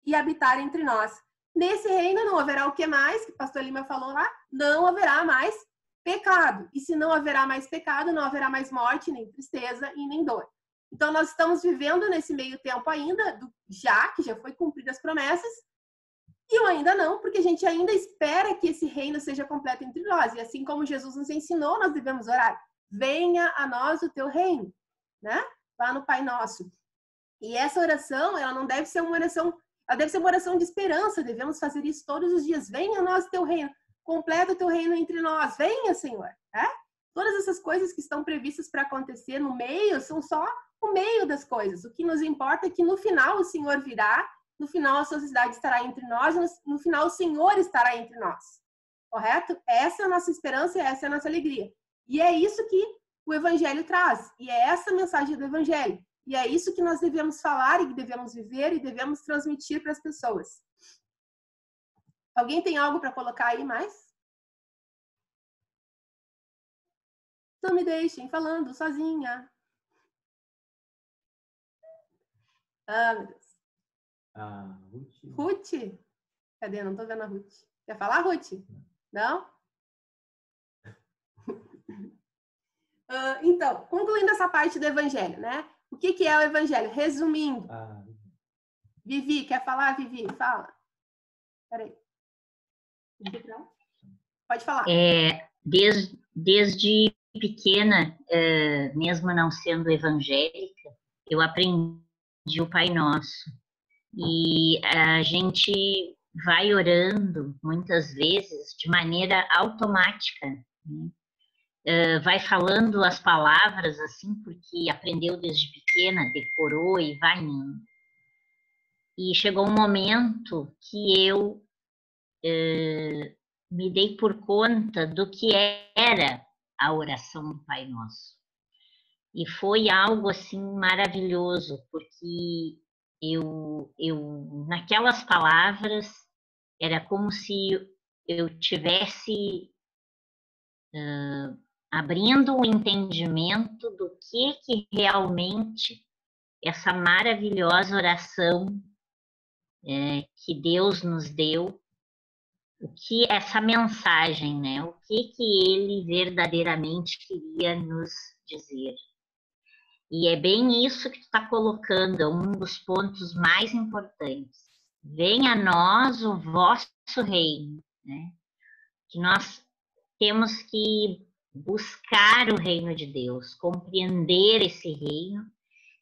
Speaker 2: e habitar entre nós. Nesse reino não haverá o que mais, que o pastor Lima falou lá, não haverá mais pecado. E se não haverá mais pecado, não haverá mais morte, nem tristeza e nem dor. Então, nós estamos vivendo nesse meio tempo ainda, que já foi cumpridas as promessas, e o ainda não, porque a gente ainda espera que esse reino seja completo entre nós. E assim como Jesus nos ensinou, nós devemos orar. Venha a nós o teu reino, né? Lá no Pai Nosso. E essa oração, ela não deve ser uma oração, ela deve ser uma oração de esperança. Devemos fazer isso todos os dias. Venha a nós o teu reino. Completa o teu reino entre nós. Venha, Senhor. Né? Todas essas coisas que estão previstas para acontecer no meio são só o meio das coisas. O que nos importa é que no final o Senhor virá. No final, a sociedade estará entre nós, no final, o Senhor estará entre nós. Correto? Essa é a nossa esperança e essa é a nossa alegria. E é isso que o Evangelho traz. E é essa a mensagem do Evangelho. E é isso que nós devemos falar e devemos viver e devemos transmitir para as pessoas. Alguém tem algo para colocar aí mais? Não me deixem falando sozinha. Ah, meu Deus. Ruth? Cadê? Não tô vendo a Ruth. Quer falar, Ruth? Não? Então, concluindo essa parte do Evangelho, né? O que é o Evangelho? Resumindo. Vivi, quer falar, Vivi? Fala. Peraí. Pode falar.
Speaker 16: Desde pequena, mesmo não sendo evangélica, eu aprendi o Pai Nosso. E a gente vai orando, muitas vezes, de maneira automática, né? Vai falando as palavras, assim, porque aprendeu desde pequena, decorou e vai indo. E chegou um momento que eu me dei por conta do que era a oração do Pai Nosso. E foi algo, assim, maravilhoso, porque eu naquelas palavras, era como se eu tivesse abrindo o entendimento do que realmente essa maravilhosa oração que Deus nos deu, o que essa mensagem, né? O que Ele verdadeiramente queria nos dizer. E é bem isso que tu está colocando, um dos pontos mais importantes. Venha a nós o vosso reino, né? Que nós temos que buscar o reino de Deus, compreender esse reino.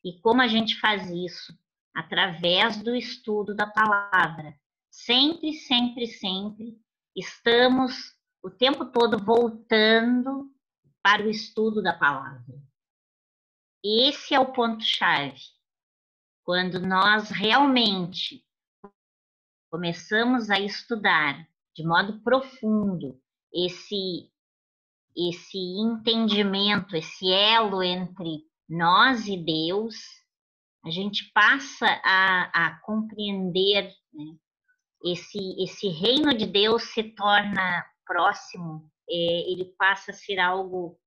Speaker 16: E como a gente faz isso? Através do estudo da palavra. Sempre, sempre, sempre estamos o tempo todo voltando para o estudo da palavra. Esse é o ponto-chave. Quando nós realmente começamos a estudar de modo profundo esse entendimento, esse elo entre nós e Deus, a gente passa a compreender, né? Esse reino de Deus se torna próximo ele passa a ser algo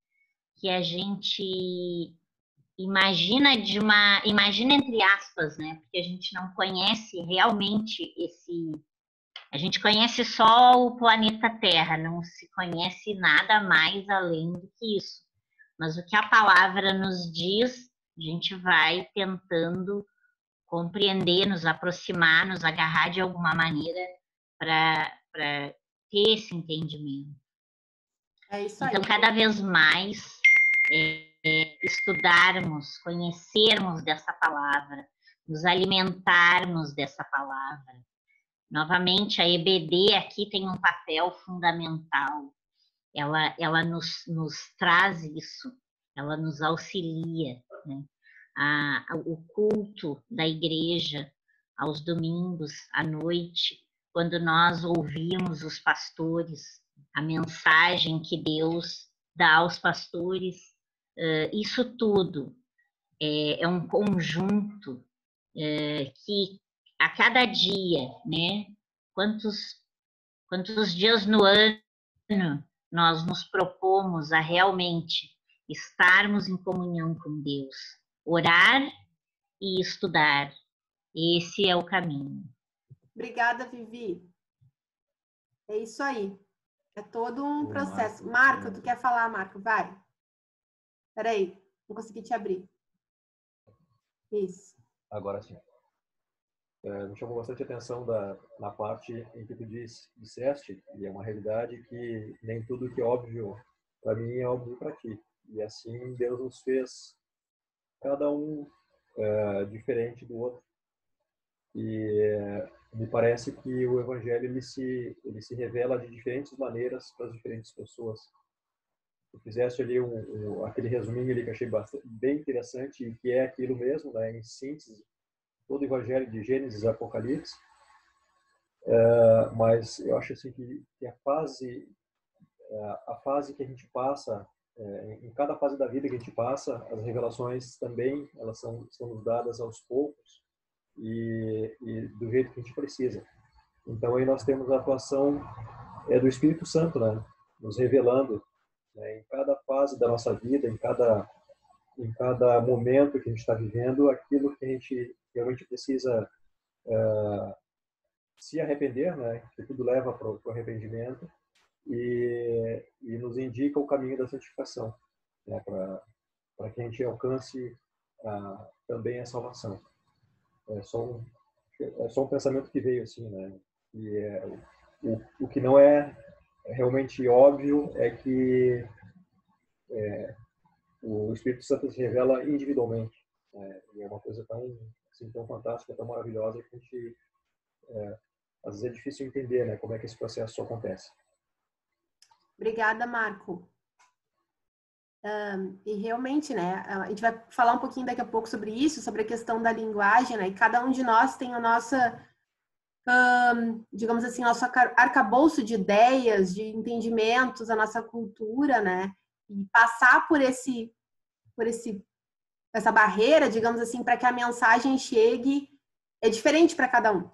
Speaker 16: que a gente imagina imagina entre aspas, né? Porque a gente não conhece realmente a gente conhece só o planeta Terra, não se conhece nada mais além do que isso. Mas o que a palavra nos diz, a gente vai tentando compreender, nos aproximar, nos agarrar de alguma maneira para ter esse entendimento.
Speaker 2: É isso aí.
Speaker 16: Então, cada vez mais estudarmos, conhecermos dessa palavra, nos alimentarmos dessa palavra. Novamente, a EBD aqui tem um papel fundamental. Ela nos traz isso, ela nos auxilia, né? O culto da igreja aos domingos à noite, quando nós ouvimos os pastores, a mensagem que Deus dá aos pastores, isso tudo é um conjunto que a cada dia, né? Quantos dias no ano nós nos propomos a realmente estarmos em comunhão com Deus, orar e estudar. Esse é o caminho.
Speaker 2: Obrigada, Vivi. É isso aí. É todo um processo. Marco, tu quer falar, Marco? Vai. Peraí, não consegui te abrir. Isso.
Speaker 17: Agora sim. Me chamou bastante atenção na parte em que tu disseste, e é uma realidade, que nem tudo que é óbvio para mim é óbvio para ti. E assim Deus nos fez, cada um diferente do outro. E me parece que o Evangelho ele se revela de diferentes maneiras para as diferentes pessoas. Tu fizeste ali aquele resuminho ali que eu achei bem interessante, e que é aquilo mesmo, né, em síntese, todo o Evangelho de Gênesis a Apocalipse. Mas eu acho assim que a fase que a gente passa, em cada fase da vida que a gente passa, as revelações também elas são nos dadas aos poucos e do jeito que a gente precisa. Então aí nós temos a atuação do Espírito Santo, né, nos revelando, né, em cada fase da nossa vida, em cada momento que a gente está vivendo, aquilo que a gente realmente precisa se arrepender, né, que tudo leva para o arrependimento, e nos indica o caminho da santificação, né, para que a gente alcance também a salvação. É só um pensamento que veio assim, né, e o que não é realmente óbvio é que o Espírito Santo se revela individualmente, né? E é uma coisa tão fantástica, tão maravilhosa, que a gente às vezes é difícil entender, né, como é que esse processo acontece.
Speaker 2: Obrigada, Marco. E realmente, né, a gente vai falar um pouquinho daqui a pouco sobre isso, sobre a questão da linguagem, né, e cada um de nós tem a nossa, digamos assim, nosso arcabouço de ideias, de entendimentos, a nossa cultura, né, e passar por essa barreira, digamos assim, para que a mensagem chegue, é diferente para cada um.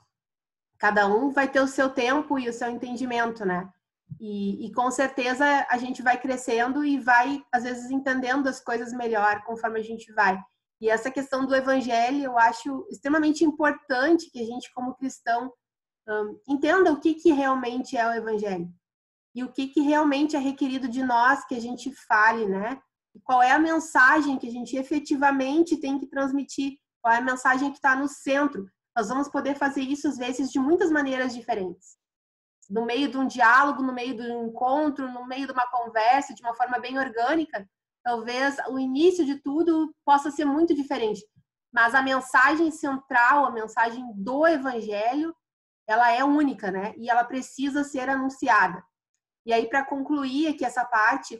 Speaker 2: Cada um vai ter o seu tempo e o seu entendimento, né? E com certeza a gente vai crescendo e vai, às vezes, entendendo as coisas melhor conforme a gente vai. E essa questão do evangelho, eu acho extremamente importante que a gente, como cristão, entenda o que realmente é o evangelho. E o que realmente é requerido de nós que a gente fale, né? E qual é a mensagem que a gente efetivamente tem que transmitir, qual é a mensagem que está no centro. Nós vamos poder fazer isso, às vezes, de muitas maneiras diferentes. No meio de um diálogo, no meio de um encontro, no meio de uma conversa, de uma forma bem orgânica, talvez o início de tudo possa ser muito diferente. Mas a mensagem central, a mensagem do evangelho, ela é única, né? E ela precisa ser anunciada. E aí, para concluir aqui essa parte,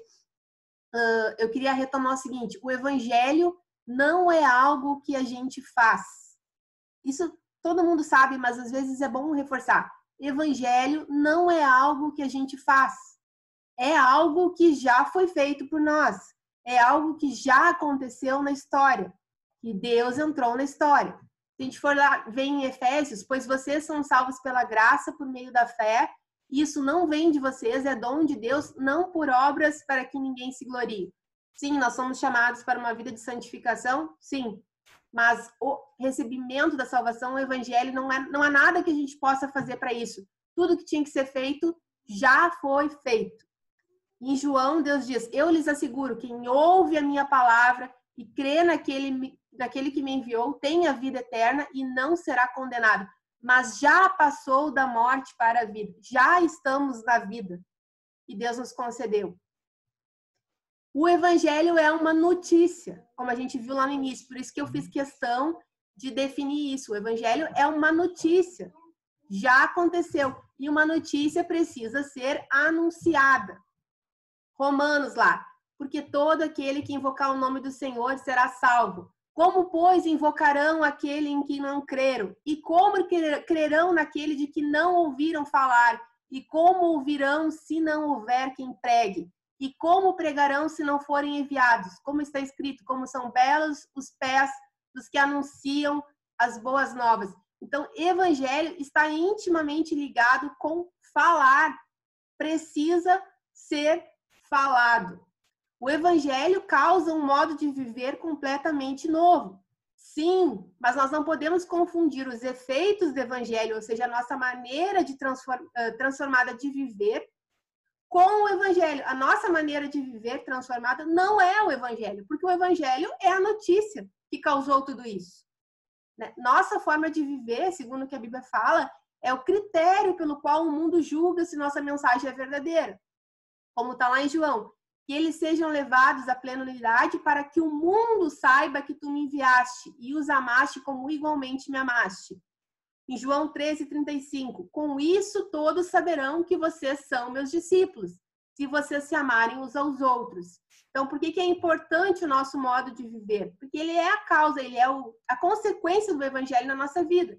Speaker 2: eu queria retomar o seguinte: o evangelho não é algo que a gente faz. Isso todo mundo sabe, mas às vezes é bom reforçar. Evangelho não é algo que a gente faz. É algo que já foi feito por nós. É algo que já aconteceu na história. Que Deus entrou na história. Se a gente for lá ver em Efésios, pois vocês são salvos pela graça por meio da fé, Isso não vem de vocês, é dom de Deus, não por obras para que ninguém se glorie. Sim, nós somos chamados para uma vida de santificação, sim. Mas o recebimento da salvação, o evangelho, não há nada que a gente possa fazer para isso. Tudo que tinha que ser feito, já foi feito. Em João, Deus diz, eu lhes asseguro, quem ouve a minha palavra e crê naquele que me enviou, tem a vida eterna e não será condenado. Mas já passou da morte para a vida. Já estamos na vida que Deus nos concedeu. O evangelho é uma notícia, como a gente viu lá no início. Por isso que eu fiz questão de definir isso. O evangelho é uma notícia. Já aconteceu. E uma notícia precisa ser anunciada. Romanos lá. Porque todo aquele que invocar o nome do Senhor será salvo. Como, pois, invocarão aquele em que não creram? E como crerão naquele de que não ouviram falar? E como ouvirão se não houver quem pregue? E como pregarão se não forem enviados? Como está escrito, como são belos os pés dos que anunciam as boas novas. Então, evangelho está intimamente ligado com falar. Precisa ser falado. O evangelho causa um modo de viver completamente novo. Sim, mas nós não podemos confundir os efeitos do evangelho, ou seja, a nossa maneira de transformada de viver, com o evangelho. A nossa maneira de viver transformada não é o evangelho, porque o evangelho é a notícia que causou tudo isso. Nossa forma de viver, segundo o que a Bíblia fala, é o critério pelo qual o mundo julga se nossa mensagem é verdadeira. Como está lá em João, que eles sejam levados à plena unidade para que o mundo saiba que tu me enviaste e os amaste como igualmente me amaste. Em João 13:35, com isso todos saberão que vocês são meus discípulos, se vocês se amarem uns aos outros. Então, por que é importante o nosso modo de viver? Porque ele é a causa, ele é a consequência do evangelho na nossa vida.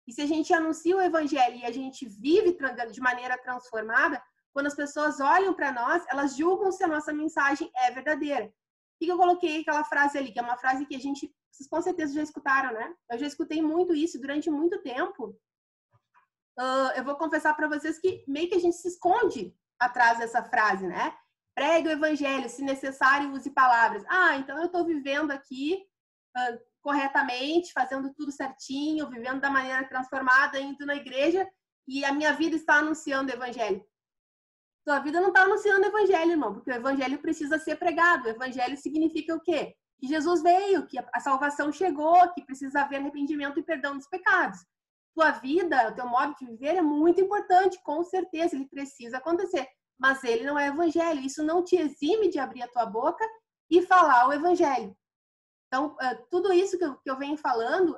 Speaker 2: E se a gente anuncia o evangelho e a gente vive de maneira transformada, quando as pessoas olham para nós, elas julgam se a nossa mensagem é verdadeira. Por que eu coloquei aquela frase ali, que é uma frase que vocês com certeza já escutaram, né? Eu já escutei muito isso durante muito tempo. Eu vou confessar para vocês que meio que a gente se esconde atrás dessa frase, né? Pregue o evangelho, se necessário, use palavras. Então eu estou vivendo aqui corretamente, fazendo tudo certinho, vivendo da maneira transformada, indo na igreja, e a minha vida está anunciando o evangelho. Sua vida não está anunciando o evangelho, irmão, porque o evangelho precisa ser pregado. O evangelho significa o quê? Que Jesus veio, que a salvação chegou, que precisa haver arrependimento e perdão dos pecados. Tua vida, o teu modo de viver é muito importante, com certeza, ele precisa acontecer. Mas ele não é evangelho. Isso não te exime de abrir a tua boca e falar o evangelho. Então, tudo isso que eu venho falando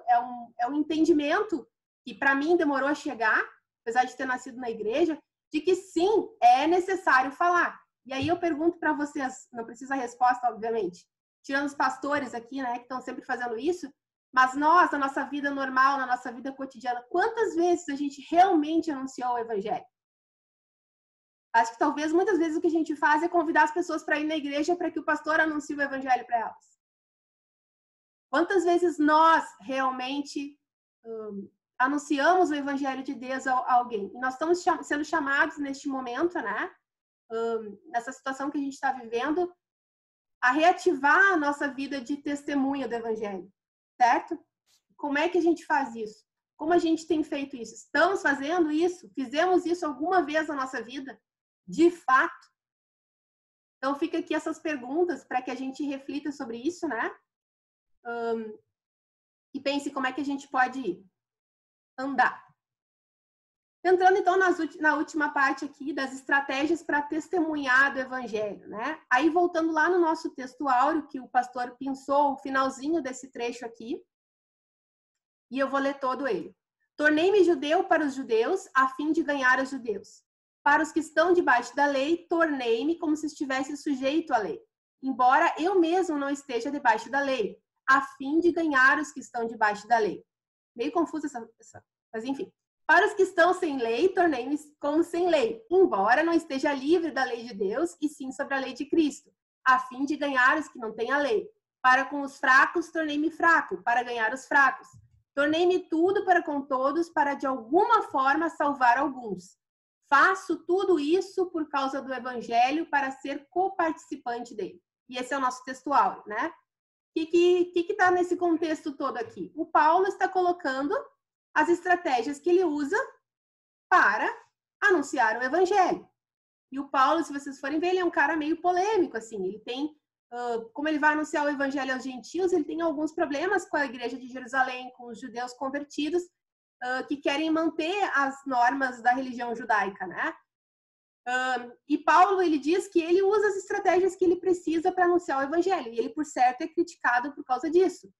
Speaker 2: é um entendimento que para mim demorou a chegar, apesar de ter nascido na igreja, de que sim, é necessário falar. E aí eu pergunto para vocês, não precisa a resposta, obviamente, tirando os pastores aqui, né, que estão sempre fazendo isso, mas nós, na nossa vida normal, na nossa vida cotidiana, quantas vezes a gente realmente anunciou o evangelho? Acho que talvez muitas vezes o que a gente faz é convidar as pessoas para ir na igreja para que o pastor anuncie o evangelho para elas. Quantas vezes nós realmente anunciamos o evangelho de Deus a alguém? E nós estamos sendo chamados neste momento, né? Nessa situação que a gente está vivendo, a reativar a nossa vida de testemunha do evangelho, certo? Como é que a gente faz isso? Como a gente tem feito isso? Estamos fazendo isso? Fizemos isso alguma vez na nossa vida? De fato? Então, fica aqui essas perguntas para que a gente reflita sobre isso, né? E pense como é que a gente pode andar. Entrando, então, na última parte aqui das estratégias para testemunhar do evangelho, né? Aí, voltando lá no nosso texto áureo, que o pastor pensou o finalzinho desse trecho aqui, e eu vou ler todo ele. Tornei-me judeu para os judeus, a fim de ganhar os judeus. Para os que estão debaixo da lei, tornei-me como se estivesse sujeito à lei, embora eu mesmo não esteja debaixo da lei, a fim de ganhar os que estão debaixo da lei. Meio confusa mas enfim. Para os que estão sem lei, tornei-me como sem lei, embora não esteja livre da lei de Deus, e sim sobre a lei de Cristo, a fim de ganhar os que não têm a lei. Para com os fracos, tornei-me fraco, para ganhar os fracos. Tornei-me tudo para com todos, para de alguma forma salvar alguns. Faço tudo isso por causa do evangelho para ser coparticipante dele. E esse é o nosso textual, né? O que está nesse contexto todo aqui? O Paulo está colocando as estratégias que ele usa para anunciar o evangelho. E o Paulo, se vocês forem ver, ele é um cara meio polêmico, assim. Ele tem, como ele vai anunciar o evangelho aos gentios, ele tem alguns problemas com a igreja de Jerusalém, com os judeus convertidos, que querem manter as normas da religião judaica, né? E Paulo, ele diz que ele usa as estratégias que ele precisa para anunciar o evangelho, e ele, por certo, é criticado por causa disso.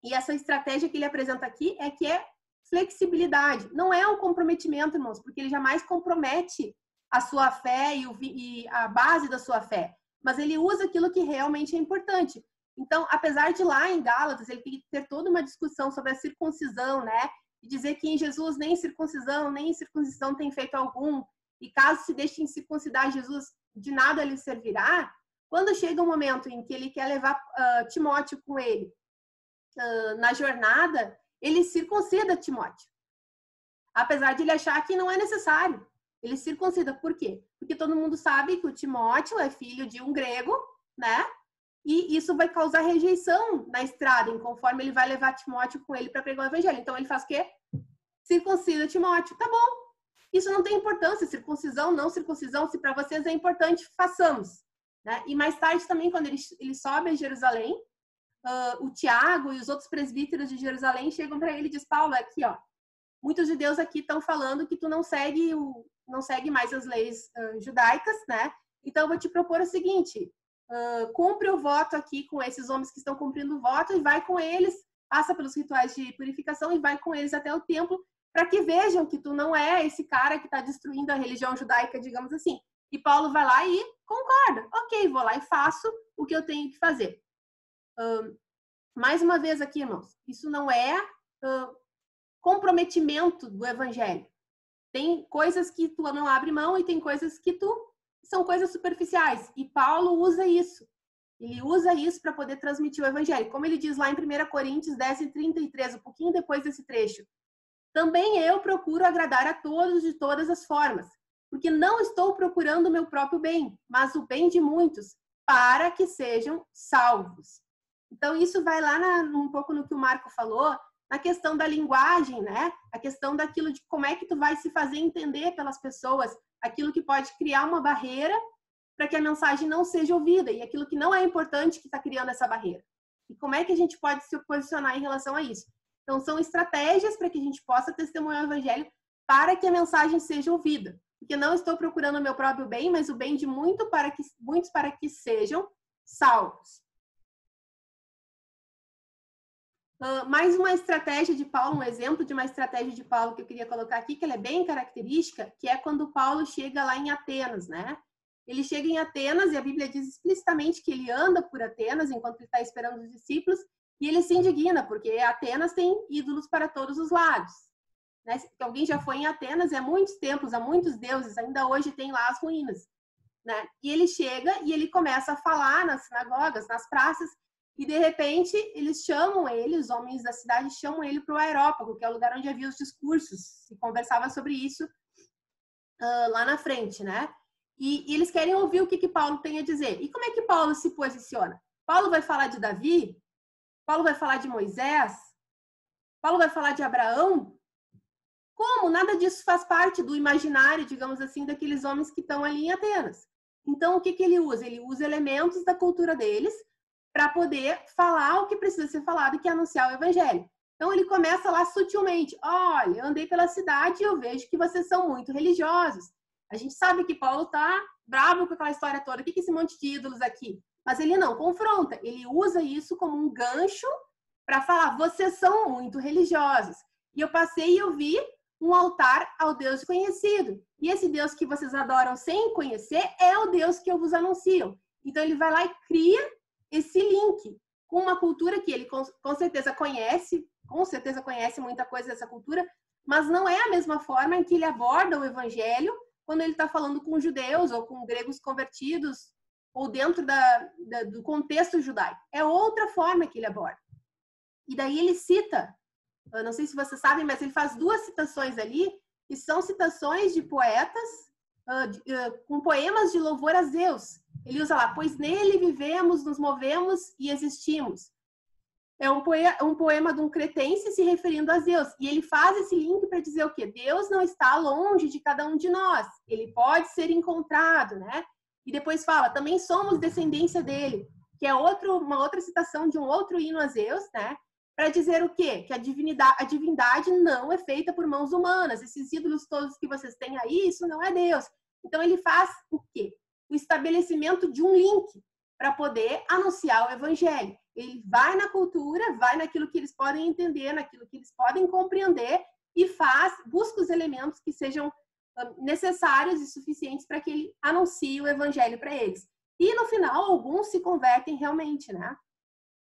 Speaker 2: E essa estratégia que ele apresenta aqui é que é flexibilidade. Não é um comprometimento, irmãos, porque ele jamais compromete a sua fé e a base da sua fé, mas ele usa aquilo que realmente é importante. Então, apesar de lá em Gálatas, ele tem que ter toda uma discussão sobre a circuncisão, né? E dizer que em Jesus nem circuncisão, nem circuncisão tem feito algum, e caso se deixe circuncidar Jesus, de nada lhe servirá. Quando chega um momento em que ele quer levar Timóteo com ele na jornada, ele circuncida Timóteo. Apesar de ele achar que não é necessário. Ele circuncida. Por quê? Porque todo mundo sabe que o Timóteo é filho de um grego, né? E isso vai causar rejeição na estrada, conforme ele vai levar Timóteo com ele para pregar o evangelho. Então ele faz o quê? Circuncida Timóteo. Tá bom. Isso não tem importância, circuncisão, não circuncisão, se para vocês é importante, façamos. Né? E mais tarde também, quando ele sobe a Jerusalém, o Tiago e os outros presbíteros de Jerusalém chegam para ele e diz: Paulo, aqui, ó, muitos judeus aqui estão falando que tu não segue mais as leis judaicas, né? Então eu vou te propor o seguinte: cumpre o voto aqui com esses homens que estão cumprindo o voto e vai com eles, passa pelos rituais de purificação e vai com eles até o templo, para que vejam que tu não é esse cara que está destruindo a religião judaica, digamos assim. E Paulo vai lá e concorda. Ok, vou lá e faço o que eu tenho que fazer. Mais uma vez aqui, irmãos, isso não é comprometimento do evangelho. Tem coisas que tu não abre mão e tem coisas que são coisas superficiais. E Paulo usa isso. Ele usa isso para poder transmitir o evangelho. Como ele diz lá em 1 Coríntios 10:33, um pouquinho depois desse trecho. Também eu procuro agradar a todos de todas as formas, porque não estou procurando o meu próprio bem, mas o bem de muitos, para que sejam salvos. Então, isso vai lá um pouco no que o Marco falou, na questão da linguagem, né? A questão daquilo de como é que tu vai se fazer entender pelas pessoas, aquilo que pode criar uma barreira para que a mensagem não seja ouvida, e aquilo que não é importante que está criando essa barreira. E como é que a gente pode se posicionar em relação a isso? Então, são estratégias para que a gente possa testemunhar o evangelho para que a mensagem seja ouvida. Porque não estou procurando o meu próprio bem, mas o bem de muitos para que sejam salvos. Mais uma estratégia de Paulo, um exemplo de uma estratégia de Paulo que eu queria colocar aqui, que ela é bem característica, que é quando Paulo chega lá em Atenas, né? Ele chega em Atenas e a Bíblia diz explicitamente que ele anda por Atenas enquanto ele está esperando os discípulos. E ele se indigna, porque Atenas tem ídolos para todos os lados. Né? Se alguém já foi em Atenas, há muitos templos, há muitos deuses, ainda hoje tem lá as ruínas. Né? E ele chega e ele começa a falar nas sinagogas, nas praças, e de repente eles chamam ele, os homens da cidade chamam ele para o Areópago, que é o lugar onde havia os discursos, se conversava sobre isso lá na frente. Né? E eles querem ouvir o que Paulo tem a dizer. E como é que Paulo se posiciona? Paulo vai falar de Davi? Paulo vai falar de Moisés? Paulo vai falar de Abraão? Como? Nada disso faz parte do imaginário, digamos assim, daqueles homens que estão ali em Atenas. Então, o que ele usa? Ele usa elementos da cultura deles para poder falar o que precisa ser falado, que é anunciar o evangelho. Então, ele começa lá sutilmente. Olha, eu andei pela cidade e eu vejo que vocês são muito religiosos. A gente sabe que Paulo está bravo com aquela história toda. O que é esse monte de ídolos aqui? Mas ele não confronta, ele usa isso como um gancho para falar, vocês são muito religiosos. E eu passei e eu vi um altar ao Deus desconhecido. E esse Deus que vocês adoram sem conhecer é o Deus que eu vos anuncio. Então ele vai lá e cria esse link com uma cultura que ele com certeza conhece muita coisa dessa cultura, mas não é a mesma forma em que ele aborda o evangelho quando ele está falando com judeus ou com gregos convertidos, ou dentro do contexto judaico. É outra forma que ele aborda. E daí ele cita, eu não sei se vocês sabem, mas ele faz duas citações ali que são citações de poetas com poemas de louvor a Zeus. Ele usa lá, pois nele vivemos, nos movemos e existimos. É um poema de um cretense se referindo a Zeus. E ele faz esse link para dizer o quê? Deus não está longe de cada um de nós. Ele pode ser encontrado, né? E depois fala, também somos descendência dele, que é uma outra citação de um outro hino a Zeus, né? Para dizer o quê? Que a divindade não é feita por mãos humanas. Esses ídolos todos que vocês têm aí, isso não é Deus. Então ele faz o quê? O estabelecimento de um link para poder anunciar o evangelho. Ele vai na cultura, vai naquilo que eles podem entender, naquilo que eles podem compreender e busca os elementos que sejam necessários e suficientes para que ele anuncie o evangelho para eles. E no final, alguns se convertem realmente, né?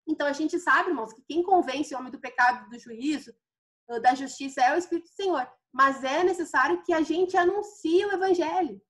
Speaker 2: Então a gente sabe, irmãos, que quem convence o homem do pecado, do juízo, da justiça é o Espírito do Senhor. Mas é necessário que a gente anuncie o evangelho.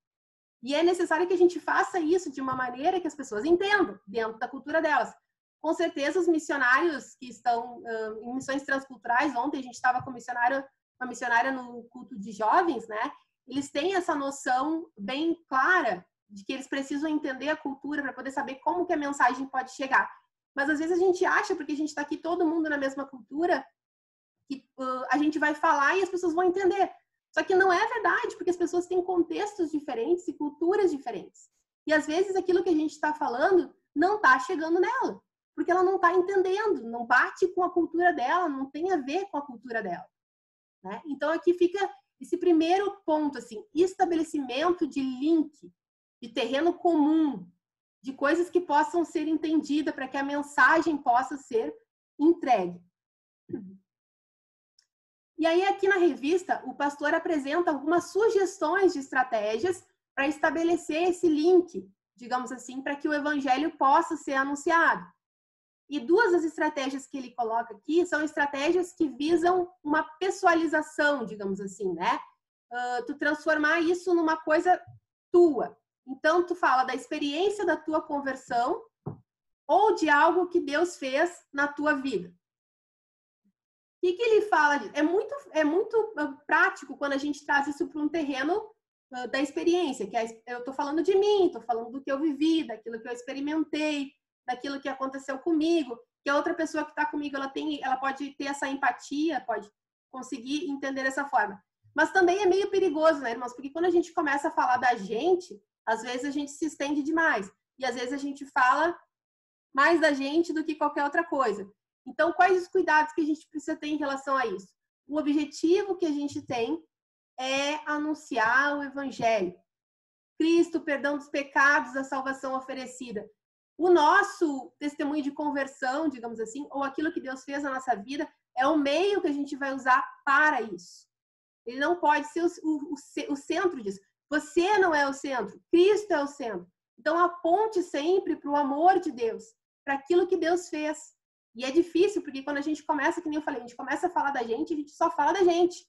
Speaker 2: E é necessário que a gente faça isso de uma maneira que as pessoas entendam, dentro da cultura delas. Com certeza, os missionários que estão em missões transculturais, ontem a gente estava com uma missionária no culto de jovens, né? Eles têm essa noção bem clara de que eles precisam entender a cultura para poder saber como que a mensagem pode chegar. Mas às vezes a gente acha, porque a gente está aqui todo mundo na mesma cultura, que a gente vai falar e as pessoas vão entender. Só que não é verdade, porque as pessoas têm contextos diferentes e culturas diferentes. E às vezes aquilo que a gente está falando não está chegando nela, porque ela não está entendendo, não bate com a cultura dela, não tem a ver com a cultura dela, né? Então aqui fica esse primeiro ponto, assim, estabelecimento de link, de terreno comum, de coisas que possam ser entendidas para que a mensagem possa ser entregue. E aí, aqui na revista, o pastor apresenta algumas sugestões de estratégias para estabelecer esse link, digamos assim, para que o evangelho possa ser anunciado. E duas das estratégias que ele coloca aqui são estratégias que visam uma pessoalização, digamos assim, né? Tu transformar isso numa coisa tua. Então, tu fala da experiência da tua conversão ou de algo que Deus fez na tua vida. O que ele fala? É muito prático quando a gente traz isso para um terreno da experiência, que eu estou falando de mim, estou falando do que eu vivi, daquilo que eu experimentei, daquilo que aconteceu comigo, que a outra pessoa que está comigo, ela pode ter essa empatia, pode conseguir entender dessa forma. Mas também é meio perigoso, né, irmãos? Porque quando a gente começa a falar da gente, às vezes a gente se estende demais. E às vezes a gente fala mais da gente do que qualquer outra coisa. Então, quais os cuidados que a gente precisa ter em relação a isso? O objetivo que a gente tem é anunciar o evangelho. Cristo, o perdão dos pecados, a salvação oferecida. O nosso testemunho de conversão, digamos assim, ou aquilo que Deus fez na nossa vida, é o meio que a gente vai usar para isso. Ele não pode ser o centro disso. Você não é o centro, Cristo é o centro. Então, aponte sempre para o amor de Deus, para aquilo que Deus fez. E é difícil, porque quando a gente começa, que nem eu falei, a gente começa a falar da gente, a gente só fala da gente.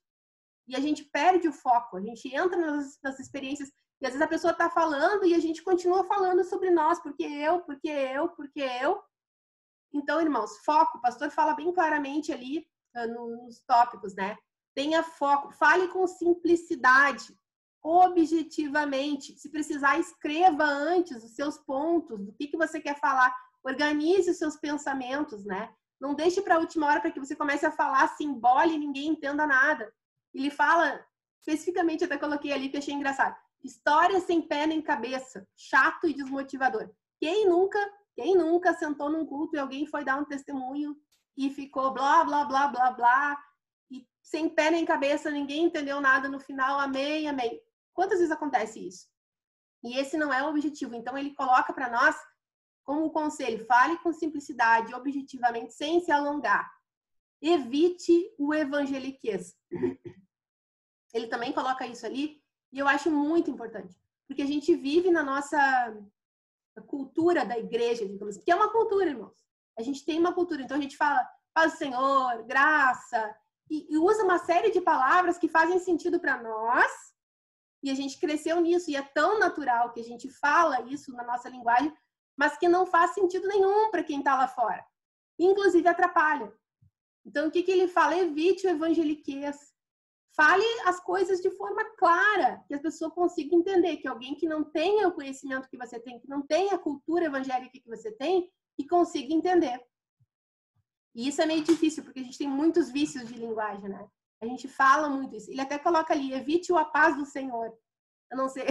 Speaker 2: E a gente perde o foco, a gente entra nas experiências, e às vezes a pessoa está falando e a gente continua falando sobre nós, porque eu. Então, irmãos, foco, o pastor fala bem claramente ali nos tópicos, né? Tenha foco, fale com simplicidade, objetivamente. Se precisar, escreva antes os seus pontos, do que você quer falar. Organize os seus pensamentos, né? Não deixe para a última hora para que você comece a falar assim, embole e ninguém entenda nada. Ele fala, especificamente, até coloquei ali que achei engraçado. História sem pé nem cabeça, chato e desmotivador. Quem nunca sentou num culto e alguém foi dar um testemunho e ficou blá, blá, blá, blá, blá, e sem pé nem cabeça, ninguém entendeu nada no final, amém, amém. Quantas vezes acontece isso? E esse não é o objetivo. Então, ele coloca para nós como conselho, fale com simplicidade, objetivamente, sem se alongar. Evite o evangeliquez. Ele também coloca isso ali, e eu acho muito importante, porque a gente vive na nossa cultura da igreja, digamos, que é uma cultura, irmãos. A gente tem uma cultura, então a gente fala, paz do Senhor, graça, e usa uma série de palavras que fazem sentido para nós, e a gente cresceu nisso, e é tão natural que a gente fala isso na nossa linguagem, mas que não faz sentido nenhum para quem está lá fora. Inclusive atrapalha. Então, o que ele fala? Evite o evangeliquez. fale as coisas de forma clara, que a pessoa consiga entender, que alguém que não tenha o conhecimento que você tem, que não tenha a cultura evangélica que você tem, que consiga entender. E isso é meio difícil, porque a gente tem muitos vícios de linguagem, né? A gente fala muito isso. Ele até coloca ali, evite a paz do Senhor. Eu não sei,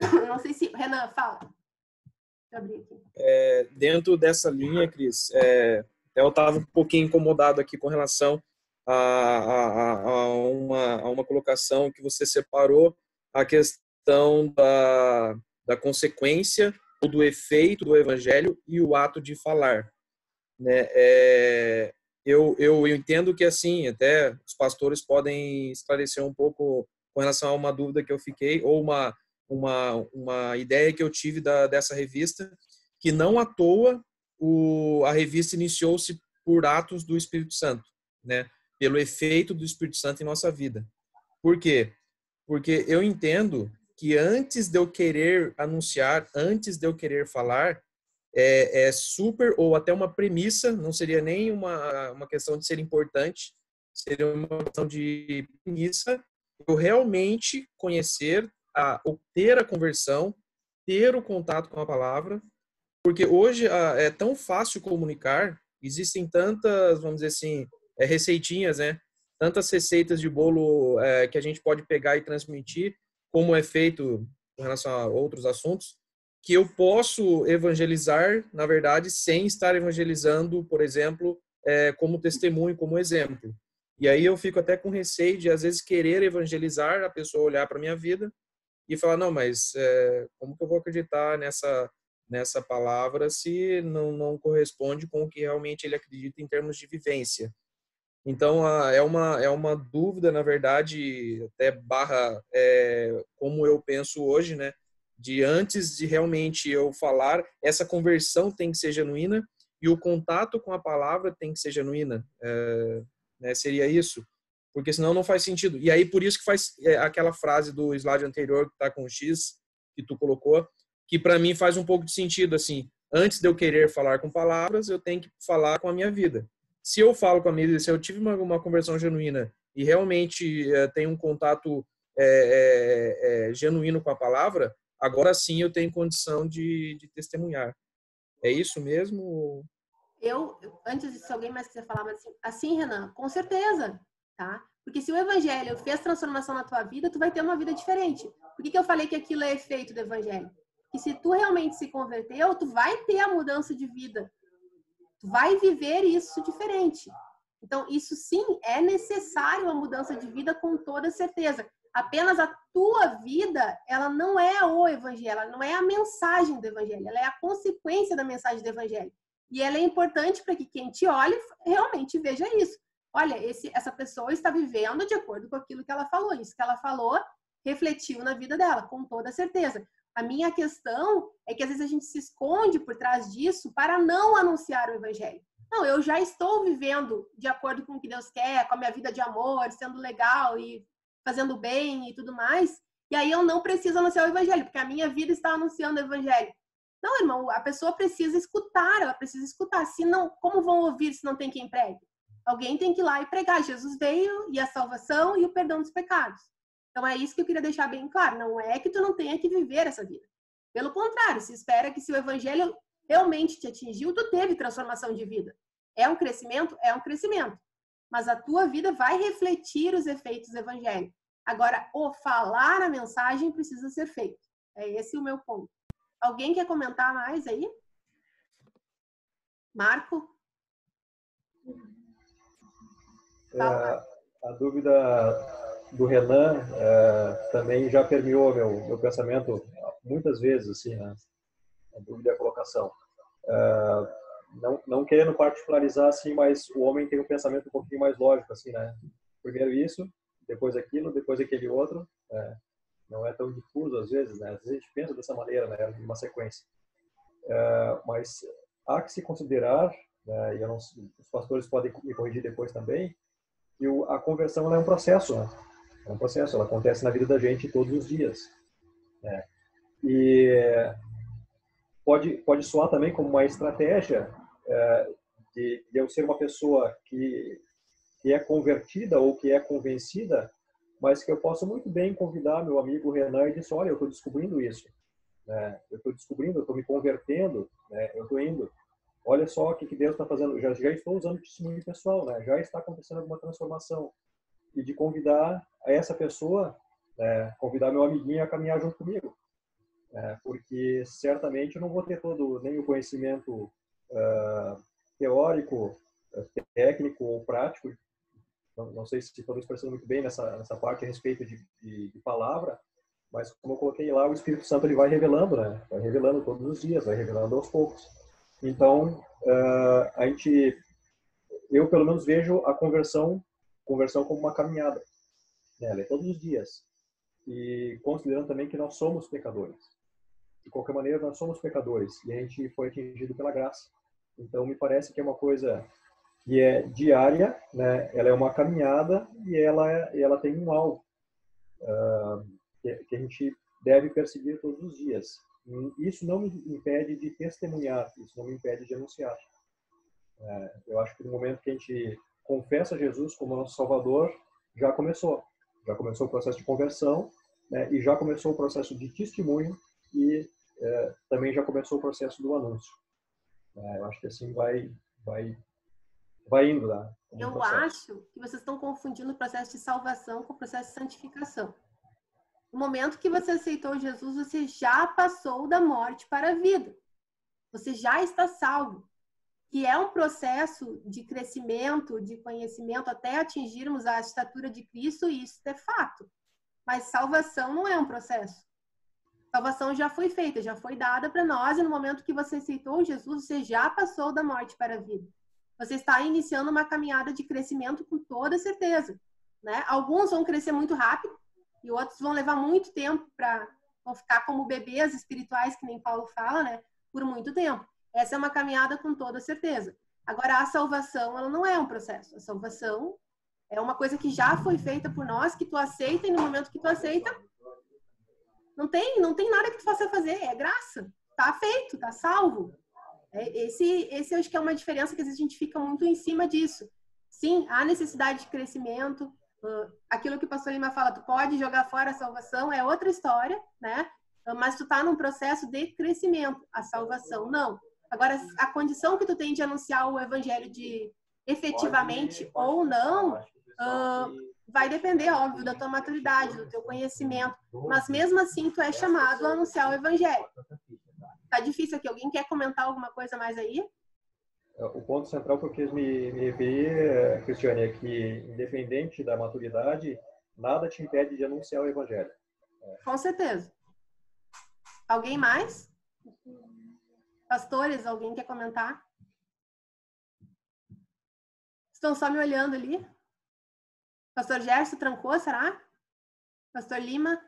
Speaker 2: eu não sei se... Renan, fala. Deixa eu abrir aqui.
Speaker 1: Dentro dessa linha, Cris, eu estava um pouquinho incomodado aqui com relação a uma colocação que você separou a questão da consequência ou do efeito do evangelho e o ato de falar, né? Eu entendo que, assim, até os pastores podem esclarecer um pouco com relação a uma dúvida que eu fiquei, ou uma ideia que eu tive dessa revista, que não à toa a revista iniciou-se por atos do Espírito Santo, né? Pelo efeito do Espírito Santo em nossa vida. Por quê? Porque eu entendo que antes de eu querer anunciar, antes de eu querer falar, é super, ou até uma premissa, não seria nem uma questão de ser importante, seria uma questão de premissa, eu realmente conhecer, ou ter a conversão, ter o contato com a palavra, porque hoje é tão fácil comunicar, existem tantas, vamos dizer assim, receitinhas, né? Tantas receitas de bolo que a gente pode pegar e transmitir, como é feito com relação a outros assuntos, que eu posso evangelizar, na verdade, sem estar evangelizando, por exemplo, como testemunho, como exemplo. E aí eu fico até com receio de, às vezes, querer evangelizar, a pessoa olhar para a minha vida e falar, não, mas como que eu vou acreditar nessa palavra se não corresponde com o que realmente ele acredita em termos de vivência? Então, é uma dúvida, na verdade, até barra como eu penso hoje, né? De antes de realmente eu falar, essa conversão tem que ser genuína e o contato com a palavra tem que ser genuína. Né? Seria isso? Porque senão não faz sentido. E aí, por isso que faz aquela frase do slide anterior, que está com o X, que tu colocou, que para mim faz um pouco de sentido, assim. Antes de eu querer falar com palavras, eu tenho que falar com a minha vida. Se eu falo com a minha vida, se eu tive uma conversão genuína e realmente tenho um contato genuíno com a palavra, agora sim eu tenho condição de testemunhar. É isso mesmo?
Speaker 2: Antes de se alguém mais quiser falar, mas assim, Renan, com certeza, tá? Porque se o evangelho fez transformação na tua vida, tu vai ter uma vida diferente. Por que eu falei que aquilo é efeito do evangelho? Que se tu realmente se converteu, tu vai ter a mudança de vida. Tu vai viver isso diferente. Então, isso sim, é necessário a mudança de vida com toda certeza. Apenas a tua vida, ela não é o evangelho, ela não é a mensagem do evangelho, ela é a consequência da mensagem do evangelho. E ela é importante para que quem te olhe realmente veja isso. Olha, essa pessoa está vivendo de acordo com aquilo que ela falou. Isso que ela falou refletiu na vida dela, com toda certeza. A minha questão é que às vezes a gente se esconde por trás disso para não anunciar o evangelho. Não, eu já estou vivendo de acordo com o que Deus quer, com a minha vida de amor, sendo legal e fazendo bem e tudo mais. E aí eu não preciso anunciar o evangelho, porque a minha vida está anunciando o evangelho. Não, irmão, a pessoa precisa escutar, ela precisa escutar. Se não, como vão ouvir se não tem quem pregue? Alguém tem que ir lá e pregar. Jesus veio e a salvação e o perdão dos pecados. Então é isso que eu queria deixar bem claro. Não é que tu não tenha que viver essa vida. Pelo contrário, se espera que se o evangelho realmente te atingiu, tu teve transformação de vida. É um crescimento? É um crescimento. Mas a tua vida vai refletir os efeitos do evangelho. Agora, o falar a mensagem precisa ser feito. É esse o meu ponto. Alguém quer comentar mais aí? Marco?
Speaker 17: A dúvida do Renan também já permeou meu pensamento muitas vezes, assim, né? A dúvida e a colocação. Não querendo particularizar, assim, mas o homem tem um pensamento um pouquinho mais lógico, assim, né? Primeiro isso, depois aquilo, depois aquele outro. Não é tão difuso às vezes, né? Às vezes a gente pensa dessa maneira, né? De uma sequência. Mas há que se considerar, né? E os pastores podem me corrigir depois também, que a conversão ela é um processo, né? É um processo, ela acontece na vida da gente todos os dias, né? E pode soar também como uma estratégia de eu ser uma pessoa que é convertida ou que é convencida mas que eu posso muito bem convidar meu amigo Renan e dizer, olha, eu estou descobrindo isso, né? Eu estou descobrindo, eu estou me convertendo, né? Eu estou indo. Olha só o que Deus está fazendo. Já estou usando testemunho pessoal, né? Já está acontecendo alguma transformação. E de convidar essa pessoa, convidar meu amiguinho a caminhar junto comigo. Porque certamente eu não vou ter todo nem o conhecimento teórico, técnico ou prático. Não sei se estou me expressando muito bem nessa parte a respeito de palavra, mas como eu coloquei lá, o Espírito Santo ele vai revelando, né? Vai revelando todos os dias, vai revelando aos poucos. Então, eu pelo menos vejo a conversão como uma caminhada, né? Ela é todos os dias. E considerando também que nós somos pecadores. De qualquer maneira, nós somos pecadores e a gente foi atingido pela graça. Então, me parece que é uma coisa que é diária, né? Ela é uma caminhada e ela tem um alvo que a gente deve perseguir todos os dias. Isso não me impede de testemunhar, isso não me impede de anunciar. Eu acho que no momento que a gente confessa Jesus como nosso Salvador, já começou o processo de conversão, né? E já começou o processo de testemunho e também já começou o processo do anúncio. Eu acho que assim vai indo lá.
Speaker 2: Eu acho que vocês estão confundindo o processo de salvação com o processo de santificação. No momento que você aceitou Jesus, você já passou da morte para a vida. Você já está salvo. Que é um processo de crescimento, de conhecimento, até atingirmos a estatura de Cristo, e isso é fato. Mas salvação não é um processo. Salvação já foi feita, já foi dada para nós, e no momento que você aceitou Jesus, você já passou da morte para a vida. Você está iniciando uma caminhada de crescimento com toda certeza, né? Alguns vão crescer muito rápido, e outros vão levar muito tempo vão ficar como bebês espirituais, que nem Paulo fala, né? Por muito tempo. Essa é uma caminhada com toda certeza. Agora, a salvação, ela não é um processo. A salvação é uma coisa que já foi feita por nós, que tu aceita, e no momento que tu aceita, não tem nada que tu possa fazer. É graça. Tá feito, tá salvo. Esse eu acho que é uma diferença que às vezes a gente fica muito em cima disso. Sim, há necessidade de crescimento. Aquilo que o pastor Lima fala, tu pode jogar fora a salvação, é outra história, né? Mas tu tá num processo de crescimento. A salvação, não. Agora, a condição que tu tem de anunciar o evangelho de efetivamente ou não, vai depender, óbvio, da tua maturidade, do teu conhecimento. Mas mesmo assim, tu é chamado a anunciar o evangelho. Tá difícil aqui. Alguém quer comentar alguma coisa mais aí?
Speaker 17: O ponto central que eu quis me referir, Cristiane, é que, independente da maturidade, nada te impede de anunciar o evangelho.
Speaker 2: Com certeza. Alguém mais? Pastores, alguém quer comentar? Estão só me olhando ali? Pastor Gerson trancou, será? Pastor Lima?